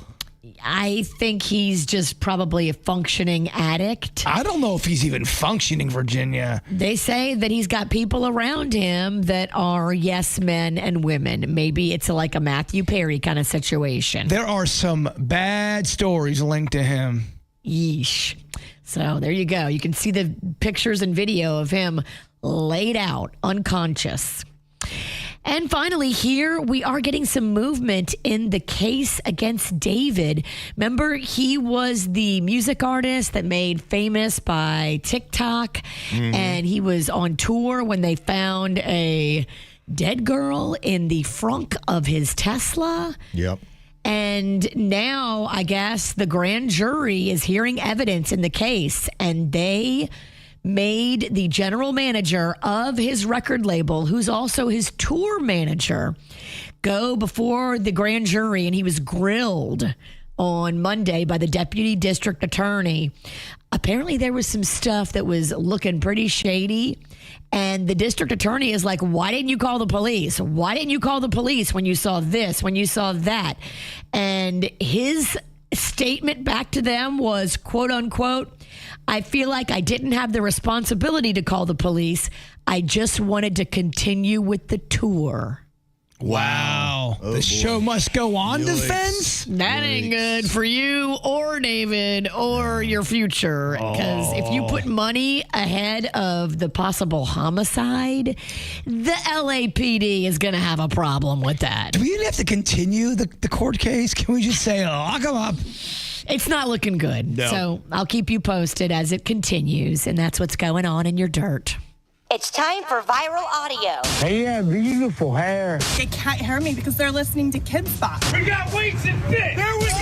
I think he's just probably a functioning addict. I don't know if he's even functioning, Virginia. They say that he's got people around him that are yes men and women. Maybe it's like a Matthew Perry kind of situation. There are some bad stories linked to him. Yeesh. So there you go. You can see the pictures and video of him laid out, unconscious. And finally, here we are getting some movement in the case against David. Remember, he was the music artist that made famous by TikTok, and he was on tour when they found a dead girl in the frunk of his Tesla. Yep. And now, I guess, the grand jury is hearing evidence in the case, and they made the general manager of his record label, who's also his tour manager, go before the grand jury, and he was grilled on Monday by the deputy district attorney. Apparently, there was some stuff that was looking pretty shady, and the district attorney is like, why didn't you call the police? Why didn't you call the police when you saw this, when you saw that? And his statement back to them was, quote unquote, I feel like I didn't have the responsibility to call the police. I just wanted to continue with the tour. Wow. The show must go on, defense? That ain't good for you or David or your future. Because if you put money ahead of the possible homicide, the LAPD is going to have a problem with that. Do we even have to continue the court case? Can we just say, lock him up? It's not looking good. No. So I'll keep you posted as it continues. And that's what's going on in your dirt. It's time for viral audio. Hey, you have beautiful hair. They can't hear me because they're listening to Kids Spot. We got weights and fit. There we go.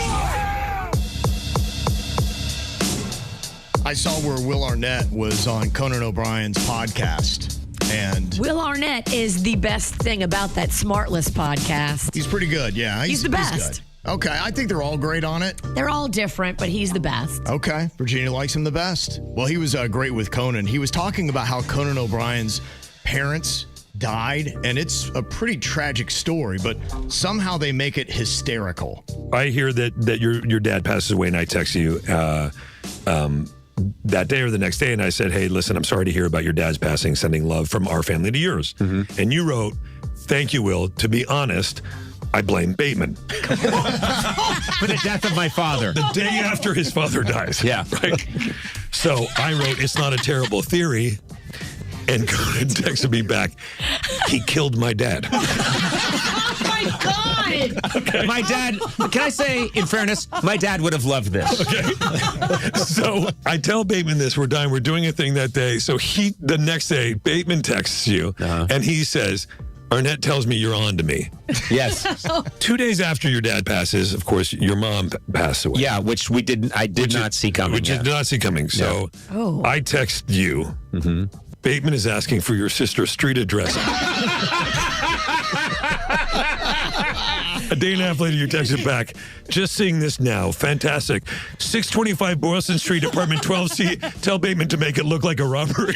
I saw where Will Arnett was on Conan O'Brien's podcast. And Will Arnett is the best thing about that Smartless podcast. he's pretty good, yeah. He's the best. Good. Okay, I think they're all great on it. They're all different, but he's the best. Okay, Virginia likes him the best. Well, he was great with Conan. He was talking about how Conan O'Brien's parents died, and it's a pretty tragic story, but somehow they make it hysterical. I hear that your dad passes away, and I text you that day or the next day, and I said, hey, listen, I'm sorry to hear about your dad's passing, sending love from our family to yours. And you wrote, thank you, Will. To be honest, I blame Bateman. For the death of my father. The day after his father dies. Yeah. Right? So I wrote, it's not a terrible theory. And Conan texted me back, he killed my dad. Oh, my God. Okay. My dad, can I say, in fairness, my dad would have loved this. Okay. So I tell Bateman this, we're doing a thing that day. So the next day, Bateman texts you, and he says, Arnett tells me you're on to me. Yes. 2 days after your dad passes, of course, your mom passed away. Yeah, which I did not see coming. Which did not see coming. So I text you. Bateman is asking for your sister's street address. A day and a half later, you text it back. Just seeing this now. Fantastic. 625 Boylston Street, apartment 12C. Tell Bateman to make it look like a robbery.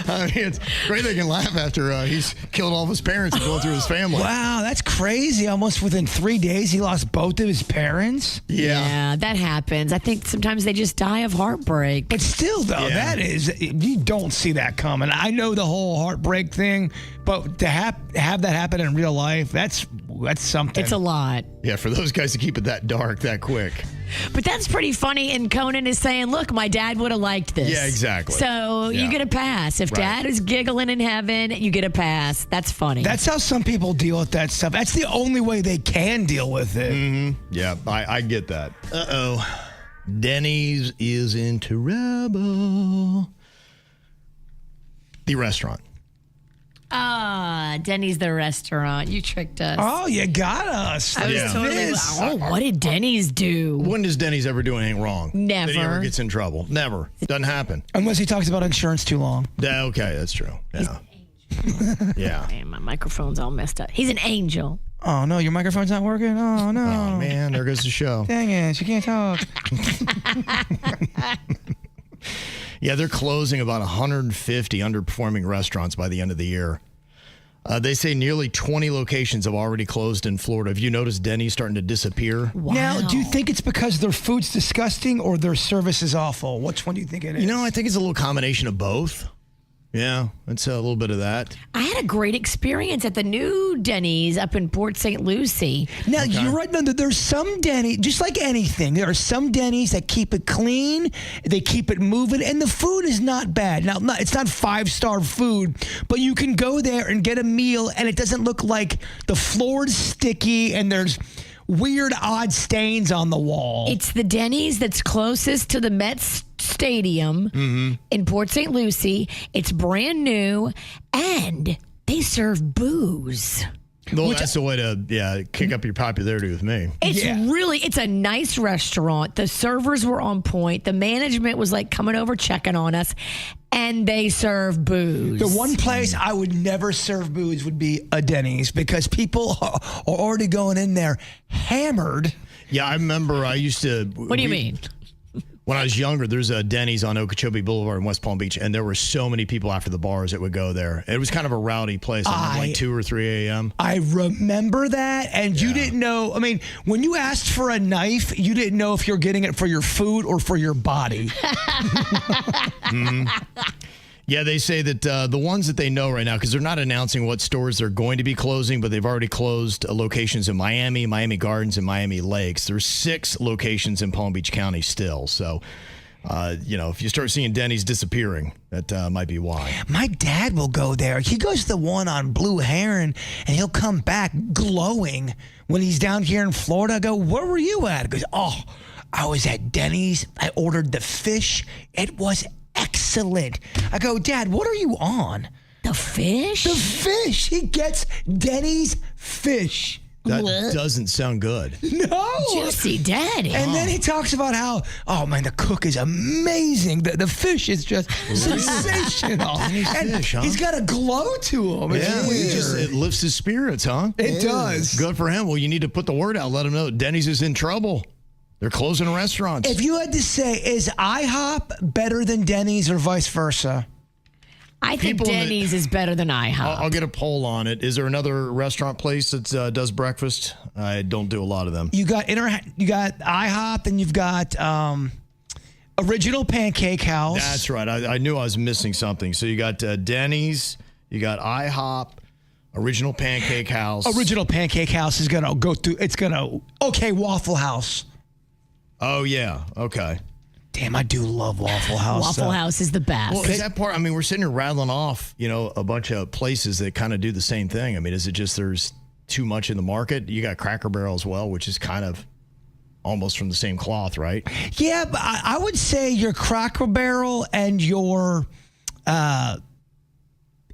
I mean, it's great they can laugh after he's killed all of his parents and going through his family. Wow, that's crazy. Almost within 3 days, he lost both of his parents. Yeah, that happens. I think sometimes they just die of heartbreak. But still, though, that is, you don't see that coming. I know the whole heartbreak thing, but to have that happen in real life, that's something. It's a lot. Yeah, for those guys to keep it that dark that quick. But that's pretty funny. And Conan is saying, look, my dad would have liked this. Yeah, exactly. So you get a pass. If dad is giggling in heaven, you get a pass. That's funny. That's how some people deal with that stuff. That's the only way they can deal with it. Yeah, I get that. Uh-oh. Denny's is in trouble. The restaurant. Denny's the restaurant. You tricked us. Oh, you got us. I was totally what did Denny's do? When does Denny's ever do anything wrong? Never. That he ever gets in trouble? Never. Doesn't happen. Unless he talks about insurance too long. Yeah, okay, that's true. Yeah. Yeah. Man, my microphone's all messed up. He's an angel. Oh, no, your microphone's not working? Oh, no. Oh, man, there goes the show. Dang it, she can't talk. Yeah, they're closing about 150 underperforming restaurants by the end of the year. They say nearly 20 locations have already closed in Florida. Have you noticed Denny's starting to disappear? Wow. Now, do you think it's because their food's disgusting or their service is awful? Which one do you think it is? You know, I think it's a little combination of both. Yeah, it's a little bit of that. I had a great experience at the new Denny's up in Port St. Lucie. Now, you're right. No, there's some Denny's, just like anything, there are some Denny's that keep it clean, they keep it moving, and the food is not bad. Now, it's not 5-star food, but you can go there and get a meal, and it doesn't look like the floor is sticky and there's weird, odd stains on the wall. It's the Denny's that's closest to the Mets Stadium in Port St. Lucie. It's brand new, and they serve booze. Well, that's the way to kick up your popularity with me. It's a nice restaurant. The servers were on point. The management was like coming over checking on us, and they serve booze. The one place I would never serve booze would be a Denny's, because people are already going in there hammered. Yeah, I remember I used to. What do you mean? When I was younger, there's a Denny's on Okeechobee Boulevard in West Palm Beach, and there were so many people after the bars that would go there. It was kind of a rowdy place, like 2 or 3 a.m. I remember that, and you didn't know. I mean, when you asked for a knife, you didn't know if you're getting it for your food or for your body. Yeah, they say that the ones that they know right now, because they're not announcing what stores they're going to be closing, but they've already closed locations in Miami, Miami Gardens, and Miami Lakes. There's 6 locations in Palm Beach County still. So, if you start seeing Denny's disappearing, that might be why. My dad will go there. He goes to the one on Blue Heron, and he'll come back glowing when he's down here in Florida. I go, where were you at? He goes, I was at Denny's. I ordered the fish. It was excellent. I go, Dad, what are you on? The fish? The fish. He gets Denny's fish. That doesn't sound good. No. Juicy Daddy. And then he talks about how, the cook is amazing. The fish is just sensational. And he's got a glow to him. It lifts his spirits, huh? It does. Good for him. Well, you need to put the word out. Let him know Denny's is in trouble. They're closing restaurants. If you had to say, is IHOP better than Denny's or vice versa? I think Denny's is better than IHOP. I'll get a poll on it. Is there another restaurant place that does breakfast? I don't do a lot of them. You got IHOP, and you've got Original Pancake House. That's right. I knew I was missing something. So you got Denny's, you got IHOP, Original Pancake House. Original Pancake House is going to go through. It's going to, Waffle House. Oh, yeah. Okay. Damn, I do love Waffle House. Waffle House is the best. Well, is that part? I mean, we're sitting here rattling off, a bunch of places that kind of do the same thing. I mean, is it just there's too much in the market? You got Cracker Barrel as well, which is kind of almost from the same cloth, right? Yeah, but I would say your Cracker Barrel and your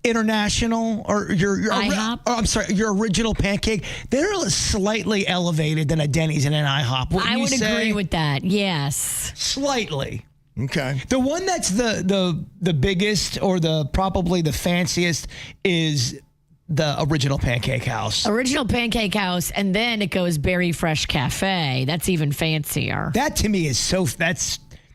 International or your IHOP? Your Original Pancake, they're slightly elevated than a Denny's and an IHOP. I would agree with that. Yes, slightly. Okay. The one that's the biggest or probably the fanciest is the Original Pancake House. Original Pancake House, and then it goes Berry Fresh Cafe. That's even fancier. That to me is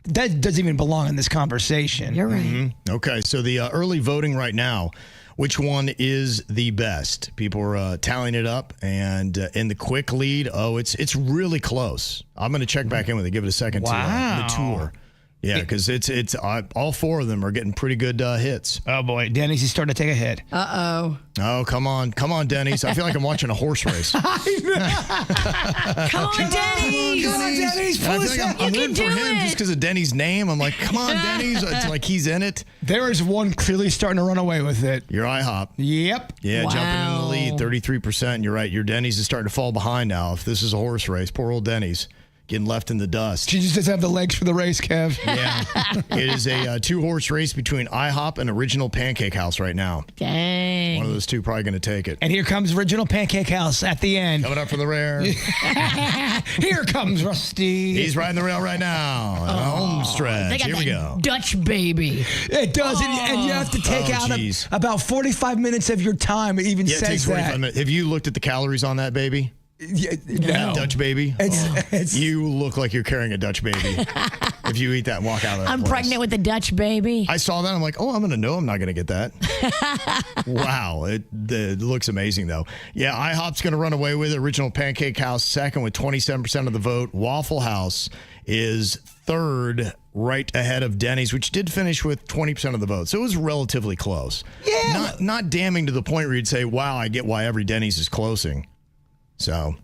that doesn't even belong in this conversation. You're right. Mm-hmm. Okay, so the early voting right now, which one is the best? People are tallying it up, and in the quick lead, it's really close. I'm going to check back in with it, give it a second to the tour. Yeah, because it's all 4 of them are getting pretty good hits. Oh, boy. Denny's is starting to take a hit. Uh-oh. Oh, come on, Denny's. I feel like I'm watching a horse race. Come on, Denny's. Come on, Denny's. I feel like I'm rooting for him just because of Denny's name. I'm like, come on, Denny's. It's like he's in it. There is one clearly starting to run away with it. Your IHOP. Yep. Yeah, jumping in the lead, 33%. You're right. Your Denny's is starting to fall behind now. If this is a horse race, poor old Denny's. Getting left in the dust. She just doesn't have the legs for the race, Kev. Yeah. It is a 2-horse race between IHOP and Original Pancake House right now. Dang. One of those two probably going to take it. And here comes Original Pancake House at the end. Coming up for the rear. Here comes Rusty. He's riding the rail right now. Home stretch. They got Here we go. Dutch baby. It does. And you have to take out about 45 minutes of your time. It even it takes says 45 that. minutes. Have you looked at the calories on that baby? No. Dutch baby. You look like you're carrying a Dutch baby if you eat that and walk out of that I'm place. pregnant with a Dutch baby. I saw that. I'm like, I'm going to know I'm not going to get that. Wow. It looks amazing, though. Yeah, IHOP's going to run away with it. Original Pancake House second with 27% of the vote. Waffle House is third right ahead of Denny's, which did finish with 20% of the vote. So it was relatively close. Yeah. Not damning to the point where you'd say, wow, I get why every Denny's is closing. So.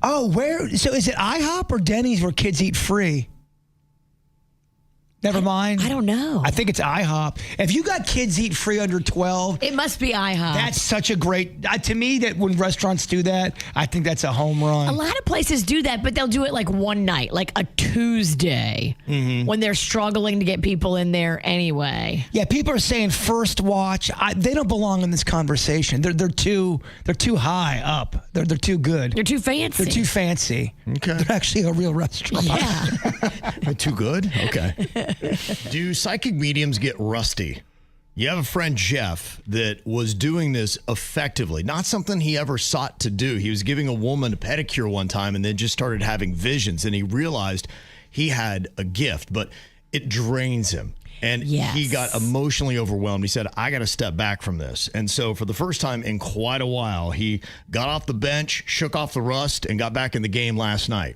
Oh, so is it IHOP or Denny's where kids eat free? Never mind. I don't know. I think it's IHOP. If you got kids eat free under 12, it must be IHOP. That's such a great, to me, that when restaurants do that, I think that's a home run. A lot of places do that, but they'll do it like one night, like a Tuesday, when they're struggling to get people in there anyway. Yeah, people are saying first watch. They don't belong in this conversation. They're too high up. They're too good. They're too fancy. They're too fancy. Okay. They're actually a real restaurant. Yeah. They're too good? Okay. Do psychic mediums get rusty? You have a friend, Jeff, that was doing this effectively. Not something he ever sought to do. He was giving a woman a pedicure one time and then just started having visions. And he realized he had a gift, but it drains him. And he got emotionally overwhelmed. He said, I got to step back from this. And so for the first time in quite a while, he got off the bench, shook off the rust, and got back in the game last night.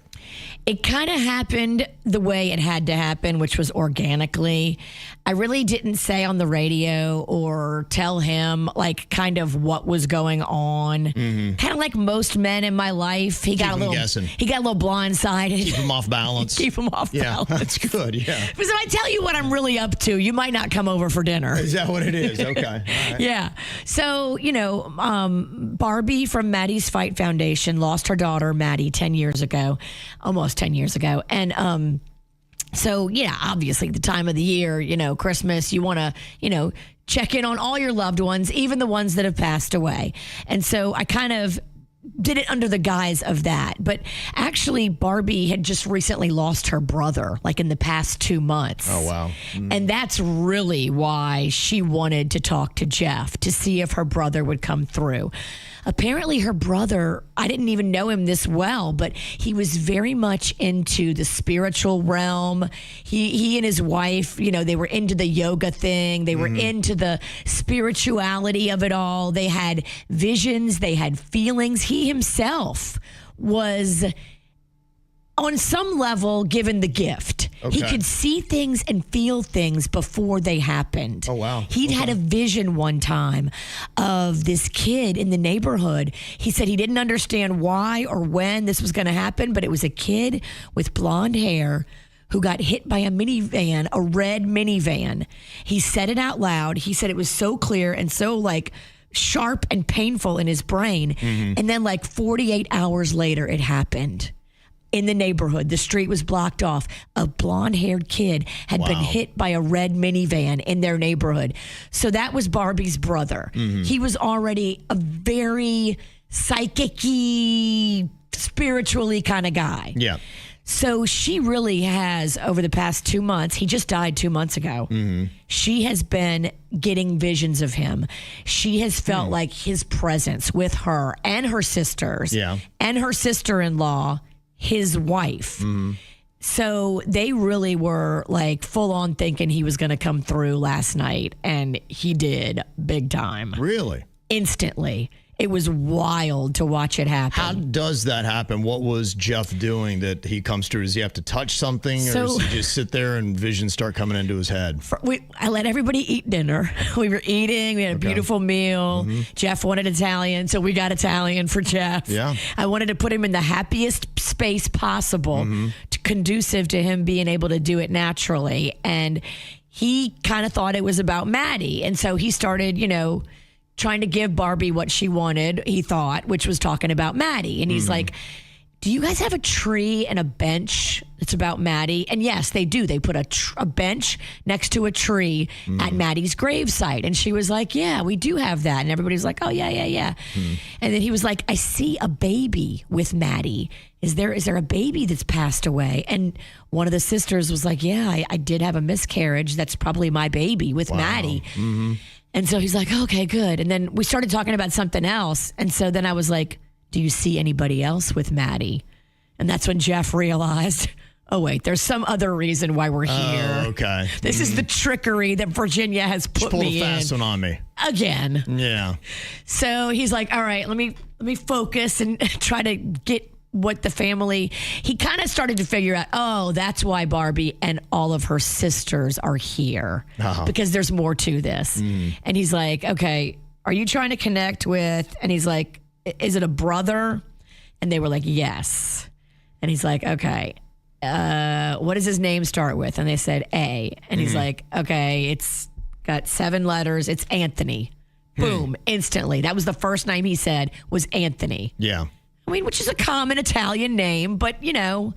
It kind of happened the way it had to happen, which was organically. I really didn't say on the radio or tell him like kind of what was going on. Kind of like most men in my life. He got a little blindsided. Keep him off balance. Keep him off balance. Yeah, that's good. Yeah. Because if I tell you what I'm really up to, you might not come over for dinner. Is that what it is? Okay. All right. Yeah. So, Barbie from Maddie's Fight Foundation lost her daughter, Maddie, 10 years ago. Almost 10 years ago. And so, yeah, obviously the time of the year, Christmas, you want to, check in on all your loved ones, even the ones that have passed away. And so I kind of did it under the guise of that. But actually, Barbie had just recently lost her brother, like in the past 2 months. Oh, wow. And that's really why she wanted to talk to Jeff to see if her brother would come through. Apparently her brother, I didn't even know him this well, but he was very much into the spiritual realm. He and his wife, they were into the yoga thing. They were into the spirituality of it all. They had visions. They had feelings. He himself was on some level given the gift. Okay. He could see things and feel things before they happened. Oh, wow. He'd had a vision one time of this kid in the neighborhood. He said he didn't understand why or when this was going to happen, but it was a kid with blonde hair who got hit by a minivan, a red minivan. He said it out loud. He said it was so clear and so sharp and painful in his brain. And then 48 hours later, it happened. In the neighborhood, the street was blocked off. A blonde-haired kid had been hit by a red minivan in their neighborhood. So that was Barbie's brother. He was already a very psychic-y, spiritually kind of guy. Yeah. So she really has, over the past 2 months, he just died 2 months ago. She has been getting visions of him. She has felt like his presence with her and her sisters and her sister-in-law, his wife. So they really were full on thinking he was going to come through last night, and he did big time. Really? Instantly. It was wild to watch it happen. How does that happen? What was Jeff doing that he comes through? Does he have to touch something, or does he just sit there and visions start coming into his head? I let everybody eat dinner. We were eating. We had a beautiful meal. Jeff wanted Italian, so we got Italian for Jeff. Yeah. I wanted to put him in the happiest space possible, conducive to him being able to do it naturally. And he kind of thought it was about Maddie. And so he started, trying to give Barbie what she wanted, he thought, which was talking about Maddie. And he's like, do you guys have a tree and a bench that's about Maddie? And yes, they do. They put a bench next to a tree at Maddie's gravesite. And she was like, yeah, we do have that. And everybody was like, oh, yeah. And then he was like, I see a baby with Maddie. Is there a baby that's passed away? And one of the sisters was like, yeah, I did have a miscarriage. That's probably my baby with Maddie. And so he's like, okay, good. And then we started talking about something else. And so then I was like, do you see anybody else with Maddie? And that's when Jeff realized, oh, wait, there's some other reason why we're here. Oh, okay. This is the trickery that Virginia has put me in. She pulled a fast one on me. Again. Yeah. So he's like, all right, let me focus and try to get what the family, he kind of started to figure out, oh, that's why Barbie and all of her sisters are here because there's more to this. And he's like, okay, are you trying to connect with, and he's like, is it a brother? And they were like, yes. And he's like, okay, what does his name start with? And they said A. And he's like, okay, it's got 7 letters. It's Anthony. Boom, instantly. That was the first name he said was Anthony. Yeah. I mean, which is a common Italian name, but, you know,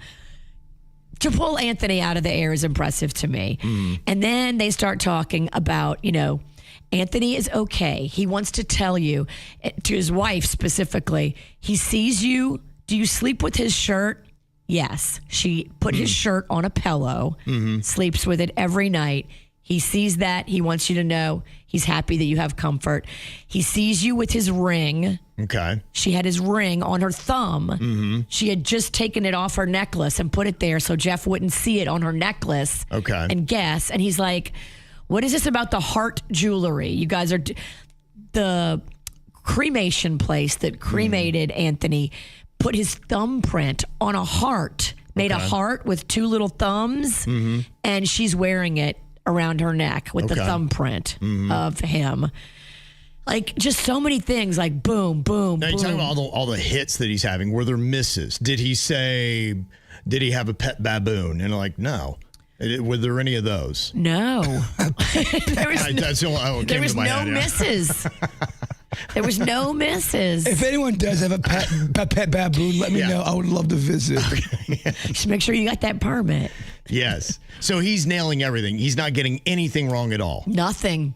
to pull Anthony out of the air is impressive to me. And then they start talking about, you know, Anthony is okay. He wants to tell you, to his wife specifically, he sees you. Do you sleep with his shirt? Yes. She put his shirt on a pillow, sleeps with it every night. He sees that. He wants you to know he's happy that you have comfort. He sees you with his ring. Okay. She had his ring on her thumb. She had just taken it off her necklace and put it there so Jeff wouldn't see it on her necklace. Okay. And guess. And he's like, what is this about the heart jewelry? You guys are... The cremation place that cremated Anthony put his thumbprint on a heart, made a heart with 2 little thumbs, and she's wearing it around her neck with the thumbprint of him. Like, just so many things, like boom, boom, now, boom. you're talking about all the hits that he's having. Were there misses? Did he have a pet baboon? And like, no. Were there any of those? No. There was no head, misses. There was no misses. If anyone does have a pet baboon, let me know. I would love to visit. Just make sure you got that permit. Yes. So he's nailing everything. He's not getting anything wrong at all. Nothing.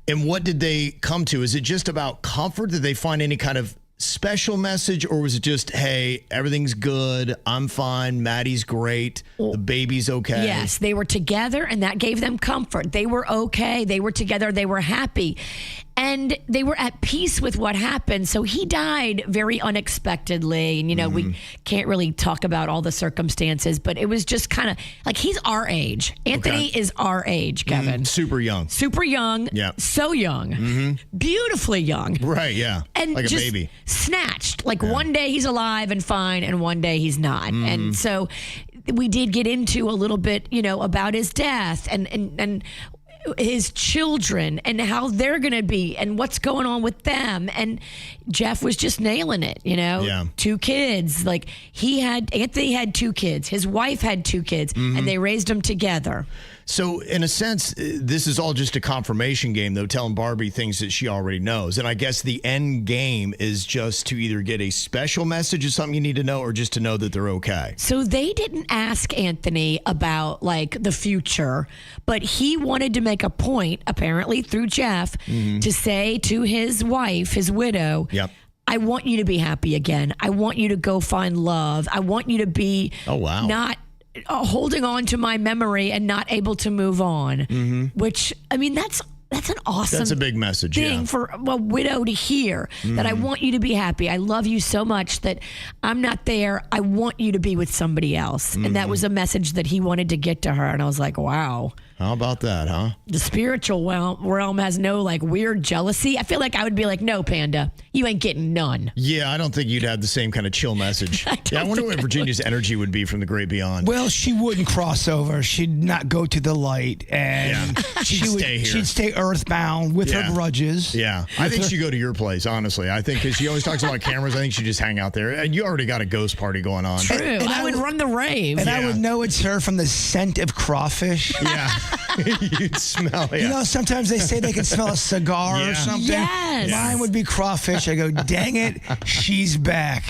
And what did they come to? Is it just about comfort? Did they find any kind of special message, or was it just, hey, everything's good, I'm fine, Maddie's great, the baby's okay? Yes, they were together, and that gave them comfort. They were okay. They were together. They were happy. And they were at peace with what happened. So he died very unexpectedly. And, you know, we can't really talk about all the circumstances, but it was just kind of like he's our age. Anthony is our age, Kevin. Super young. Super young. Yeah. So young. Beautifully young. Right, yeah. And like a just baby. Snatched. Like one day he's alive and fine, and one day he's not. And so we did get into a little bit, you know, about his death and his children and how they're going to be and what's going on with them. And Jeff was just nailing it, you know? Yeah. 2 kids. Like Anthony had 2 kids. His wife had 2 kids, and they raised them together. So in a sense, this is all just a confirmation game, though, telling Barbie things that she already knows. And I guess the end game is just to either get a special message of something you need to know or just to know that they're okay. So they didn't ask Anthony about like the future, but he wanted to make a point, apparently through Jeff, to say to his wife, his widow, I want you to be happy again. I want you to go find love. I want you to be not holding on to my memory and not able to move on, which, I mean, that's an awesome That's a big message thing for a widow to hear, that I want you to be happy. I love you so much that I'm not there. I want you to be with somebody else. And that was a message that he wanted to get to her. And I was like, wow. How about that, huh? The spiritual realm has no like weird jealousy. I feel like I would be like, no, Panda, you ain't getting none. Yeah, I don't think you'd have the same kind of chill message. I wonder what Virginia's energy would be from the great beyond. Well, she wouldn't cross over. She'd not go to the light. And she'd stay here. She'd stay earthbound with her grudges. Yeah. I think she'd go to your place, honestly. I think because she always talks about cameras, I think she'd just hang out there. And you already got a ghost party going on. True. And I would run the rave. And I would know it's her from the scent of crawfish. Yeah. You'd smell it. You know, sometimes they say they can smell a cigar or something. Yes. Mine would be crawfish. I go, dang it, she's back.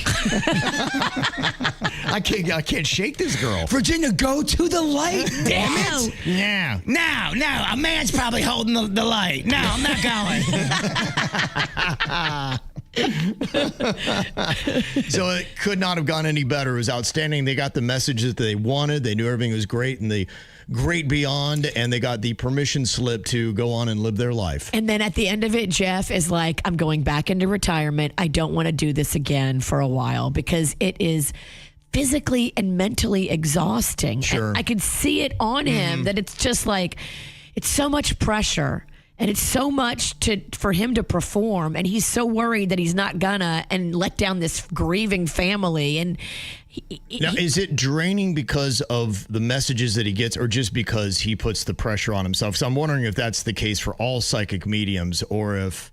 I can't shake this girl. Virginia, go to the light, damn it. Yeah. No, a man's probably holding the light. No, I'm not going. So it could not have gone any better. It was outstanding. They got the message that they wanted. They knew everything was great and the great beyond, and they got the permission slip to go on and live their life. And then at the end of it, Jeff is like, I'm going back into retirement. I don't want to do this again for a while because it is physically and mentally exhausting. Sure. And I could see it on him that it's just like, it's so much pressure. And it's so much for him to perform, and he's so worried that he's not gonna and let down this grieving family. And now, is it draining because of the messages that he gets, or just because he puts the pressure on himself? So I'm wondering if that's the case for all psychic mediums, or if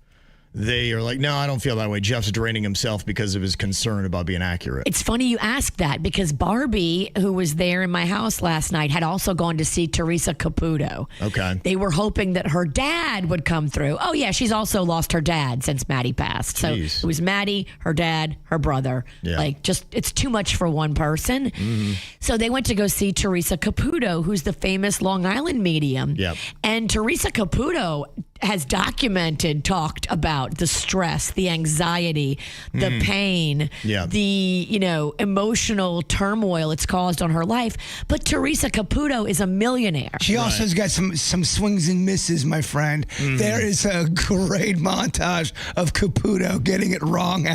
they are like, no, I don't feel that way. Jeff's draining himself because of his concern about being accurate. It's funny you ask that, because Barbie, who was there in my house last night, had also gone to see Teresa Caputo. Okay. They were hoping that her dad would come through. Oh, yeah, she's also lost her dad since Maddie passed. So Jeez. it was Maddie, her dad, her brother. Yeah. Like, just, it's too much for one person. So they went to go see Teresa Caputo, who's the famous Long Island medium. Yep. And Teresa Caputo has talked about the stress, the anxiety, the pain, the, emotional turmoil it's caused on her life. But Teresa Caputo is a millionaire. She also has got some swings and misses, my friend. There is a great montage of Caputo getting it wrong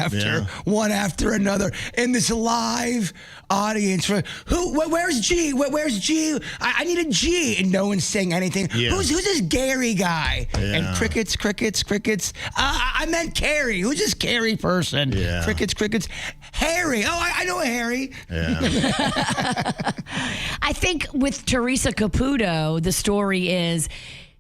one after another in this live audience. Where's G? Where's G? I need a G. And no one's saying anything. Yeah. Who's this Gary guy? Yeah. And crickets. I meant Carrie. Who's this Carrie person? Yeah. Crickets. Harry. Oh, I know a Harry. Yeah. I think with Teresa Caputo, the story is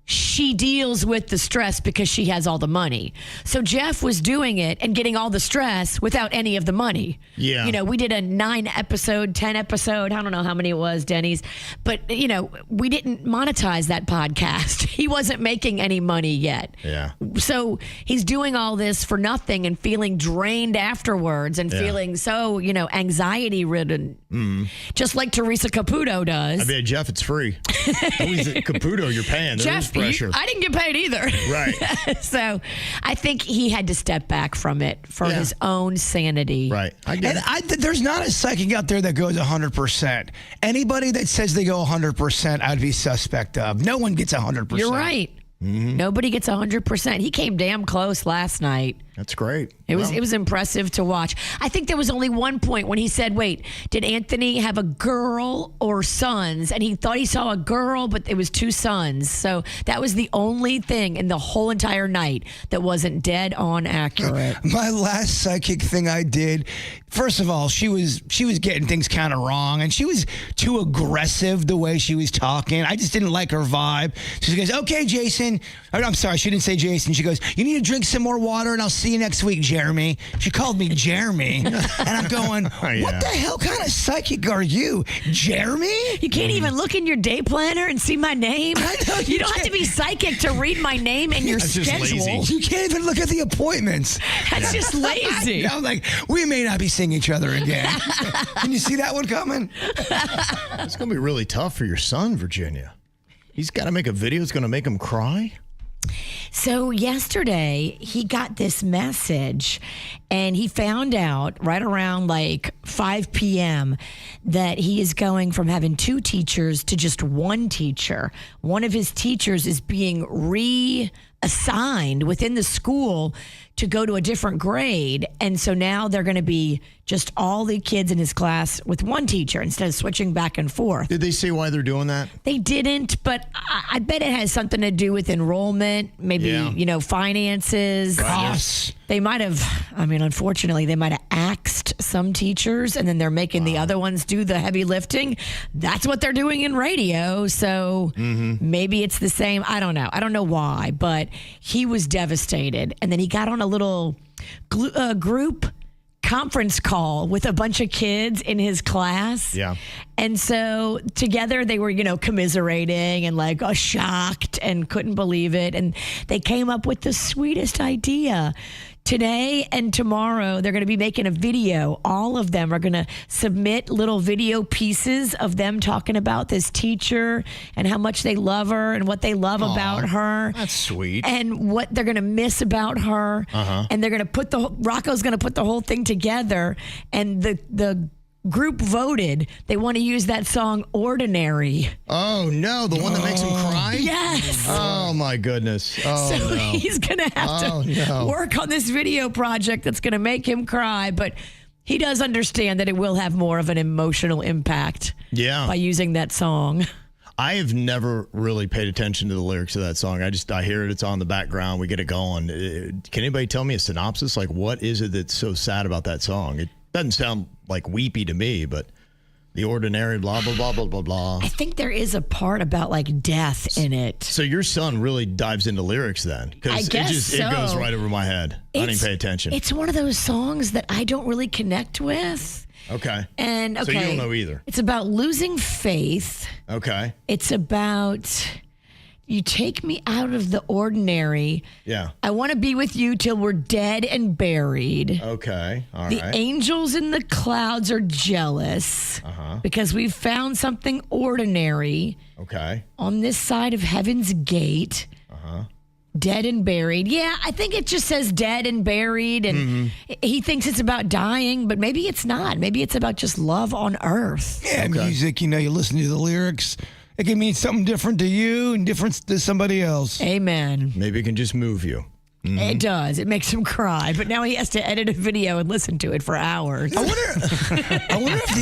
she deals with the stress because she has all the money. So Jeff was doing it and getting all the stress without any of the money. Yeah. We did a 9-episode, 10-episode, I don't know how many it was, Denny's, but, we didn't monetize that podcast. He wasn't making any money yet. Yeah. So he's doing all this for nothing and feeling drained afterwards and feeling so, anxiety ridden. Just like Teresa Caputo does. I mean, Jeff, it's free. Always at Caputo, you're paying. There is pressure. I didn't get paid either. Right. So I think he had to step back from it for his own sanity. Right. I get it. There's not a psychic out there that goes 100%. Anybody that says they go 100%, I'd be suspect of. No one gets 100%. You're right. Nobody gets 100%. He came damn close last night. That's great. It was impressive to watch. I think there was only one point when he said, wait, did Anthony have a girl or sons? And he thought he saw a girl, but it was 2 sons. So that was the only thing in the whole entire night that wasn't dead on accurate. My last psychic thing I did, first of all, she was getting things kind of wrong, and she was too aggressive the way she was talking. I just didn't like her vibe. So she goes, okay, Jason. I'm sorry, she didn't say Jason. She goes, you need to drink some more water, and I'll see you next week, Jeremy. She called me Jeremy. And I'm going, what the hell kind of psychic are you, Jeremy? You can't even look in your day planner and see my name? You don't have to be psychic to read my name in your schedule. You can't even look at the appointments. That's just lazy. I'm like, we may not be seeing each other again. Can you see that one coming? It's going to be really tough for your son, Virginia. He's got to make a video that's going to make him cry? So yesterday, he got this message, and he found out right around like 5 p.m. that he is going from having 2 teachers to just 1 teacher. One of his teachers is being reassigned within the school to go to a different grade. And so now they're going to be just all the kids in his class with 1 teacher instead of switching back and forth. Did they say why they're doing that? They didn't, but I bet it has something to do with enrollment, maybe, finances. Costs. They might have, unfortunately, they might have axed some teachers, and then they're making the other ones do the heavy lifting. That's what they're doing in radio. So maybe it's the same. I don't know. I don't know why, but he was devastated. And then he got on a little group conference call with a bunch of kids in his class. Yeah. And so together they were, commiserating and like shocked and couldn't believe it. And they came up with the sweetest idea. Today and tomorrow, they're going to be making a video. All of them are going to submit little video pieces of them talking about this teacher and how much they love her and what they love about her. That's sweet. And what they're going to miss about her. And they're going to Rocco's going to put the whole thing together. And the group voted they want to use that song Ordinary. Oh no, the one that makes him cry? Yes. Oh my goodness. Oh, so no. he's gonna have to work on this video project that's gonna make him cry, but he does understand that it will have more of an emotional impact by using that song. I have never really paid attention to the lyrics of that song. I hear it. It's on the background. We get it going. Can anybody tell me a synopsis? Like, what is it that's so sad about that song? It doesn't sound like weepy to me, but the ordinary blah, blah, blah, blah, blah, blah. I think there is a part about like death in it. So your son really dives into lyrics then? I guess it goes right over my head. I didn't pay attention. It's one of those songs that I don't really connect with. Okay. And so you don't know either. It's about losing faith. Okay. It's about you take me out of the ordinary. Yeah. I want to be with you till we're dead and buried. Okay. All the right. angels in the clouds are jealous because we've found something ordinary. Okay. On this side of heaven's gate. Dead and buried. Yeah, I think it just says dead and buried, and he thinks it's about dying, but maybe it's not. Maybe it's about just love on earth. Yeah, music, you listen to the lyrics. It can mean something different to you and different to somebody else. Amen. Maybe it can just move you. It does. It makes him cry, but now he has to edit a video and listen to it for hours. I wonder if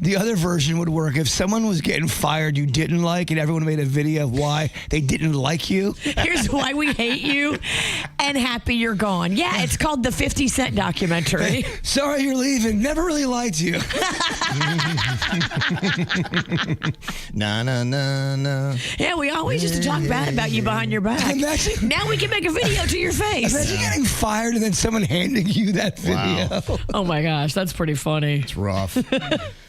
the other version would work if someone was getting fired you didn't like and everyone made a video of why they didn't like you. Here's why we hate you and happy you're gone. Yeah, it's called the 50 Cent documentary. Sorry you're leaving. Never really liked you. Na na na na. Yeah, we always used to talk bad about you behind your back. Now we can make a video to your face. Imagine getting fired and then someone handing you that video. Wow. Oh my gosh, that's pretty funny. It's rough.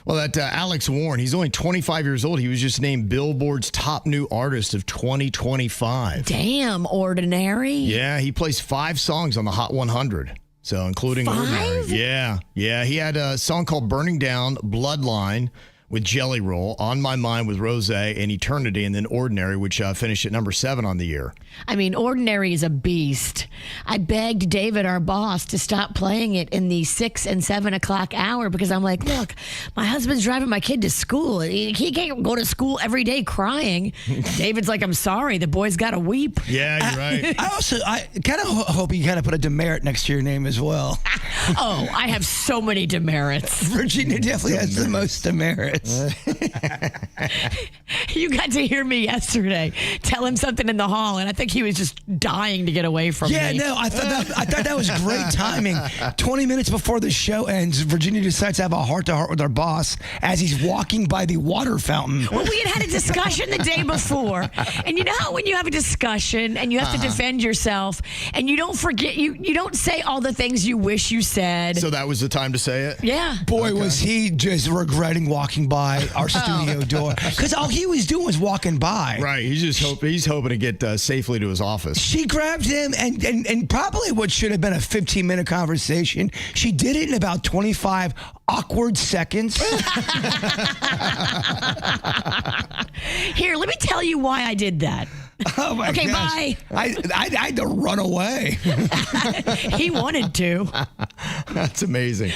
Well, that Alex Warren, he's only 25 years old. He was just named Billboard's top new artist of 2025. Damn, ordinary. Yeah, he plays 5 songs on the Hot 100. So including 5? Ordinary. Yeah. He had a song called Burning Down, Bloodline with Jelly Roll, On My Mind with Rose and Eternity, and then Ordinary, which finished at number 7 on the year. I mean, Ordinary is a beast. I begged David, our boss, to stop playing it in the 6 and 7 o'clock hour because I'm like, look, my husband's driving my kid to school. He can't go to school every day crying. David's like, I'm sorry, the boy's got to weep. Yeah, you're right. I kind of hope you kind of put a demerit next to your name as well. Oh, I have so many demerits. Virginia definitely has the most demerits. You got to hear me yesterday tell him something in the hall, and I think he was just dying to get away from me. Yeah, no, I thought that was great timing. 20 minutes before the show ends, Virginia decides to have a heart-to-heart with our boss as he's walking by the water fountain. Well, we had a discussion the day before, and you know how when you have a discussion and you have to defend yourself, and you don't forget, you don't say all the things you wish you said. So that was the time to say it? Yeah. Boy, was he just regretting walking by our studio door. Because all he was doing was walking by. Right. He's hoping to get safely to his office. She grabbed him, and probably what should have been a 15-minute conversation, she did it in about 25 awkward seconds. Here, let me tell you why I did that. Oh my okay, gosh. bye. I had to run away. He wanted to. That's amazing.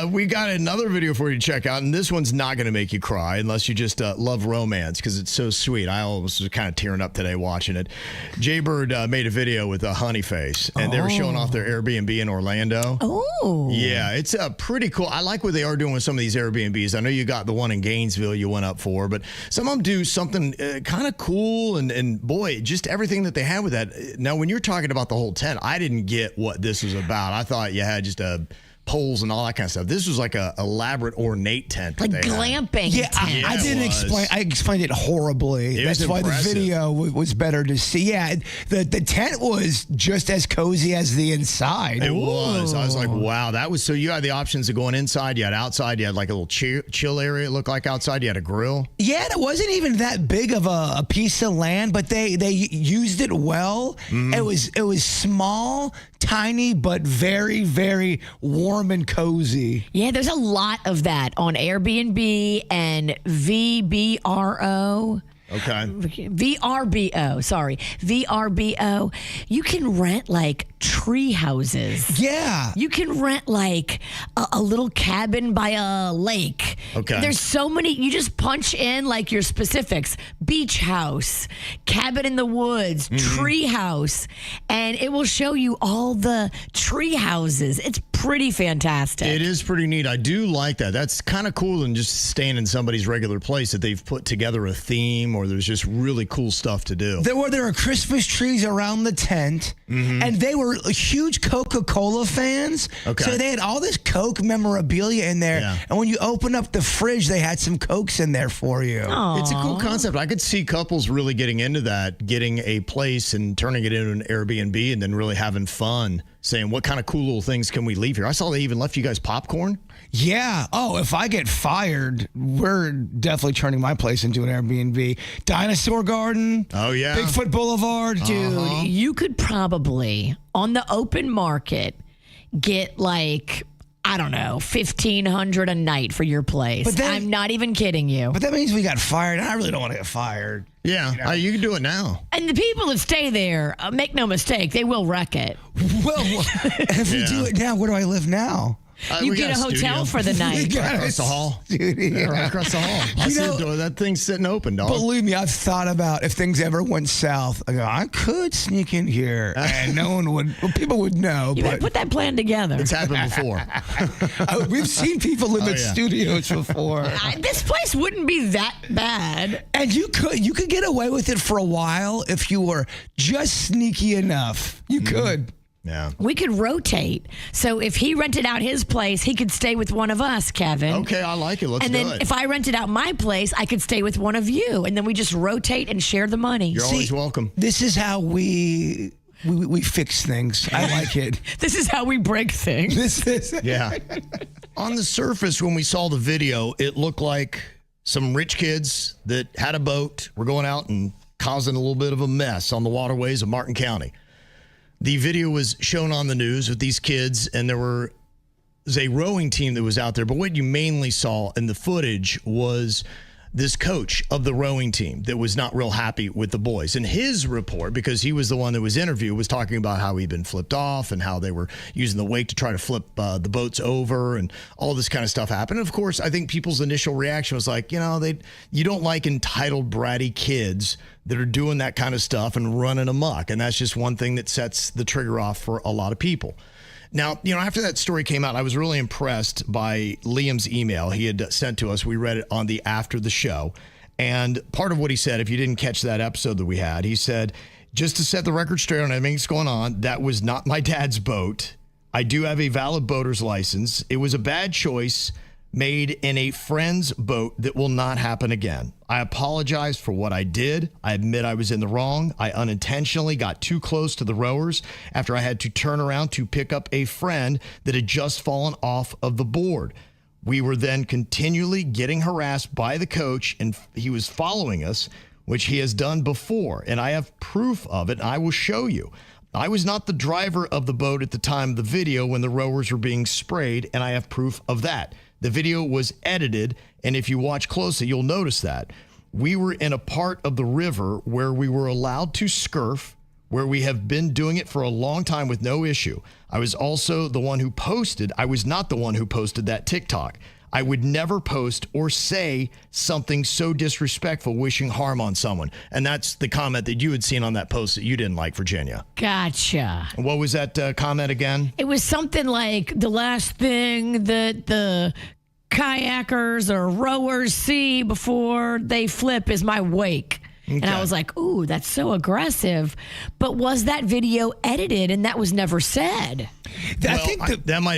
We got another video for you to check out, and this one's not going to make you cry unless you just love romance because it's so sweet. I was kind of tearing up today watching it. Jbird made a video with a honey face, and they were showing off their Airbnb in Orlando. Oh. Yeah, it's pretty cool. I like what they are doing with some of these Airbnbs. I know you got the one in Gainesville you went up for, but some of them do something kind of cool, and boy, just everything that they had with that. Now, when you're talking about the whole tent, I didn't get what this was about. I thought you had just poles and all that kind of stuff. This was like a elaborate, ornate tent. Like glamping. Yeah, tent. I didn't explain. I explained it horribly. That's why the video was better to see. Yeah, the tent was just as cozy as the inside. It was. I was like, wow, that was. So you had the options of going inside. You had outside. You had like a little chill area. It looked like outside. You had a grill. Yeah, it wasn't even that big of a piece of land, but they used it well. Mm-hmm. It was small, tiny, but very, very warm and cozy. Yeah, there's a lot of that on Airbnb and VRBO. Okay. VRBO. You can rent like tree houses. Yeah. You can rent like a little cabin by a lake. Okay. There's so many. You just punch in like your specifics: beach house, cabin in the woods, tree house, and it will show you all the tree houses. It's pretty fantastic. It is pretty neat. I do like that. That's kind of cool than just staying in somebody's regular place, that they've put together a theme or there's just really cool stuff to do. There were Christmas trees around the tent, and they were huge Coca-Cola fans. Okay. So they had all this Coke memorabilia in there. Yeah. And when you open up the fridge, they had some Cokes in there for you. It's a cool concept. I could see couples really getting into that, getting a place and turning it into an Airbnb and then really having fun, saying, what kind of cool little things can we leave here? I saw they even left you guys popcorn. Yeah. Oh, if I get fired, we're definitely turning my place into an Airbnb. Dinosaur Garden. Oh, yeah. Bigfoot Boulevard. Dude, you could probably, on the open market, get like, I don't know, $1,500 a night for your place. But then- I'm not even kidding you. But that means we got fired. I really don't want to get fired. Yeah, you can do it now. And the people that stay there, make no mistake, they will wreck it. Well, if we do it now, where do I live now? You we get a got hotel studio. for the night. Right across the hall. Studio. Right across the hall. I see the door. That thing's sitting open, dog. Believe me, I've thought about if things ever went south. I go, I could sneak in here, and no one would. Well, people would know. You better But put that plan together. It's happened before. we've seen people live in studios before, This place wouldn't be that bad. and you could get away with it for a while if you were just sneaky enough. You could. Yeah. We could rotate. So if he rented out his place, he could stay with one of us, Kevin. Okay, I like it. Let's and do then it. if I rented out my place, I could stay with one of you. And then we just rotate and share the money. You're always welcome. This is how we fix things. I like it. This is how we break things. This is Yeah. On the surface, when we saw the video, it looked like some rich kids that had a boat were going out and causing a little bit of a mess on the waterways of Martin County. The video was shown on the news with these kids, and there was a rowing team that was out there. But what you mainly saw in the footage was this coach of the rowing team that was not real happy with the boys. And his report, because he was the one that was interviewed, was talking about how he'd been flipped off and how they were using the wake to try to flip the boats over, and all this kind of stuff happened. And of course, I think people's initial reaction was like, you don't like entitled, bratty kids that are doing that kind of stuff and running amok. And that's just one thing that sets the trigger off for a lot of people. Now, after that story came out, I was really impressed by Liam's email he had sent to us. We read it on the after the show. And part of what he said, if you didn't catch that episode that we had, he said, just to set the record straight on everything that's going on, that was not my dad's boat. I do have a valid boater's license. It was a bad choice made in a friend's boat that will not happen again. I apologize for what I did. I admit I was in the wrong. I unintentionally got too close to the rowers after I had to turn around to pick up a friend that had just fallen off of the board. We were then continually getting harassed by the coach, and he was following us, which he has done before, and I have proof of it, and I will show you. I was not the driver of the boat at the time of the video when the rowers were being sprayed, and I have proof of that. The video was edited, and if you watch closely, you'll notice that. We were in a part of the river where we were allowed to scurf, where we have been doing it for a long time with no issue. I was also the one who posted. I was not the one who posted that TikTok. I would never post or say something so disrespectful, wishing harm on someone. And that's the comment that you had seen on that post that you didn't like, Virginia. Gotcha. What was that comment again? It was something like the last thing that the kayakers or rowers see before they flip is my wake. Okay. And I was like, ooh, that's so aggressive. But was that video edited and that was never said? I think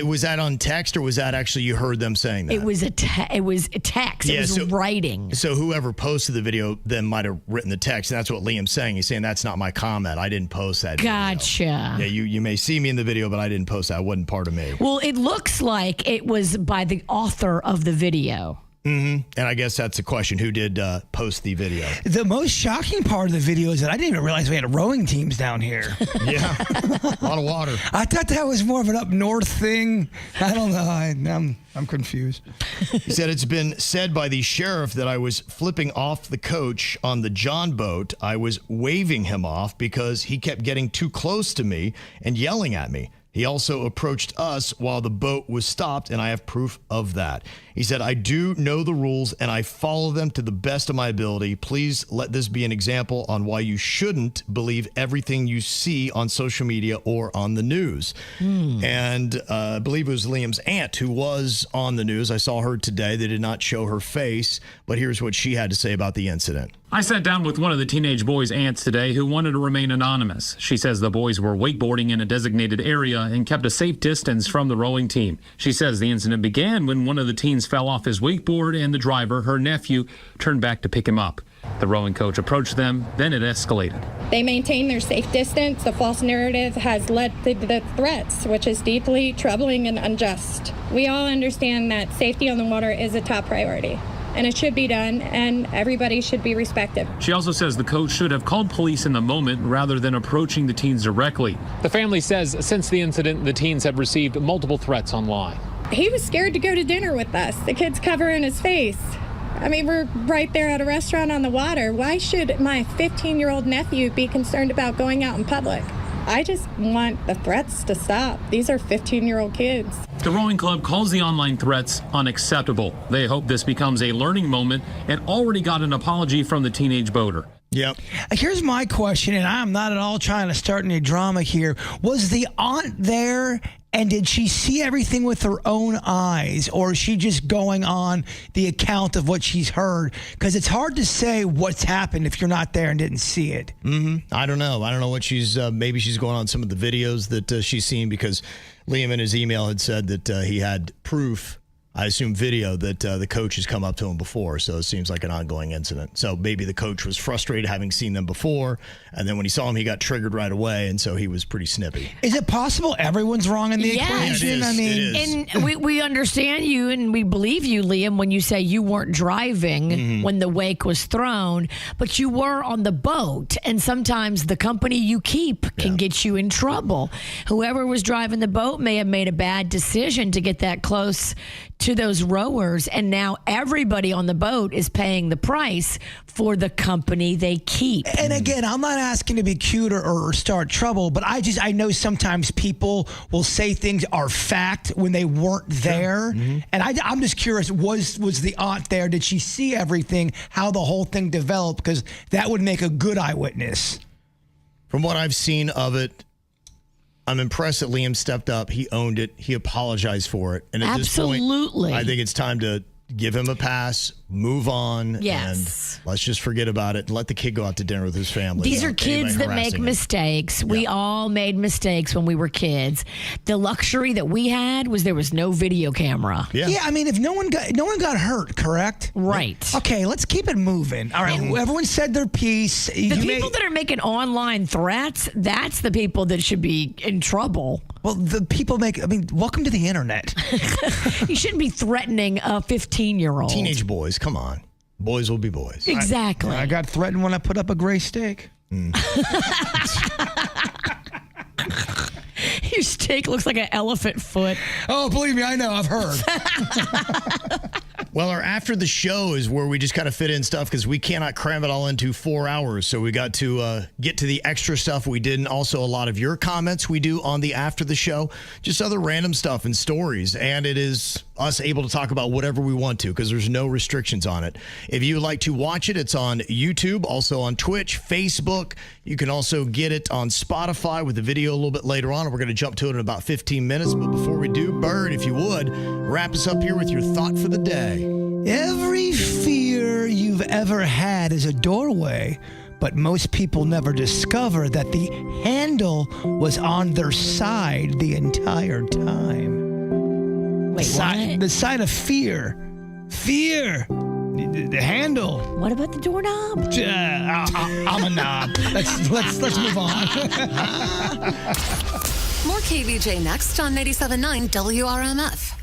was that on text, or was that actually you heard them saying that? It was a text. It was writing. So whoever posted the video then might have written the text, and that's what Liam's saying. He's saying that's not my comment. I didn't post that. Gotcha. Yeah, you may see me in the video, but I didn't post that. It wasn't part of me. Well, it looks like it was by the author of the video. And I guess that's the question. Who did post the video? The most shocking part of the video is that I didn't even realize we had rowing teams down here. Yeah, a lot of water. I thought that was more of an up north thing. I don't know. I'm confused. He said it's been said by the sheriff that I was flipping off the coach on the John boat. I was waving him off because he kept getting too close to me and yelling at me. He also approached us while the boat was stopped, and I have proof of that. He said, I do know the rules, and I follow them to the best of my ability. Please let this be an example on why you shouldn't believe everything you see on social media or on the news. And I believe it was Liam's aunt who was on the news. I saw her today. They did not show her face, but here's what she had to say about the incident. I sat down with one of the teenage boys' aunts today who wanted to remain anonymous. She says the boys were wakeboarding in a designated area and kept a safe distance from the rowing team. She says the incident began when one of the teens fell off his wakeboard and the driver, her nephew, turned back to pick him up. The rowing coach approached them, then it escalated. They maintain their safe distance. The false narrative has led to the threats, which is deeply troubling and unjust. We all understand that safety on the water is a top priority, and it should be done, and everybody should be respected. She also says the coach should have called police in the moment rather than approaching the teens directly. The family says since the incident, the teens have received multiple threats online. He was scared to go to dinner with us. The kid's covering his face. I mean, we're right there at a restaurant on the water. Why should my 15-year-old nephew be concerned about going out in public? I just want the threats to stop. These are 15-year-old kids. The rowing club calls the online threats unacceptable. They hope this becomes a learning moment and already got an apology from the teenage boater. Yep. Here's my question, and I'm not at all trying to start any drama here. Was the aunt there, and did she see everything with her own eyes, or is she just going on the account of what she's heard? Because it's hard to say what's happened if you're not there and didn't see it. I don't know. I don't know what she's, maybe she's going on some of the videos that she's seen, because Liam in his email had said that he had proof, I assume video, that the coach has come up to him before. So it seems like an ongoing incident. So maybe the coach was frustrated having seen them before, and then when he saw him, he got triggered right away, and so he was pretty snippy. Is it possible everyone's wrong in the equation? Yeah, it is. And we understand you and we believe you, Liam, when you say you weren't driving when the wake was thrown, but you were on the boat, and sometimes the company you keep can get you in trouble. Whoever was driving the boat may have made a bad decision to get that close to those rowers, and now everybody on the boat is paying the price for the company they keep. And again, I'm not asking to be cute or start trouble, but I know sometimes people will say things are fact when they weren't there. And I'm just curious, was the aunt there? Did she see everything, how the whole thing developed? Because that would make a good eyewitness. From what I've seen of it, I'm impressed that Liam stepped up. He owned it. He apologized for it. And at this point, I think it's time to give him a pass, move on, and let's just forget about it and let the kid go out to dinner with his family. These are kids that make mistakes. We all made mistakes when we were kids. The luxury that we had was there was no video camera. Yeah, I mean, if no one got hurt, correct? Right. Okay, let's keep it moving. All right, everyone said their piece. The people that are making online threats, that's the people that should be in trouble. Well, the people welcome to the internet. You shouldn't be threatening a 15-year-old. Teenage boys, come on. Boys will be boys. Exactly. I got threatened when I put up a gray steak. Your steak looks like an elephant foot. Oh, believe me, I know. I've heard. Well, our after the show is where we just kind of fit in stuff because we cannot cram it all into 4 hours. So we got to get to the extra stuff we did, and also a lot of your comments we do on the after the show, just other random stuff and stories. And it is us able to talk about whatever we want to because there's no restrictions on it. If you would like to watch it, it's on YouTube, also on Twitch, Facebook. You can also get it on Spotify with the video a little bit later on. We're going to jump to it in about 15 minutes. But before we do, Bird, if you would, wrap us up here with your thought for the day. Every fear you've ever had is a doorway, but most people never discover that the handle was on their side the entire time. Wait, what? The side of fear. Fear. The handle. What about the doorknob? I'm a knob. Let's move on. More KVJ next on 97.9 WRMF.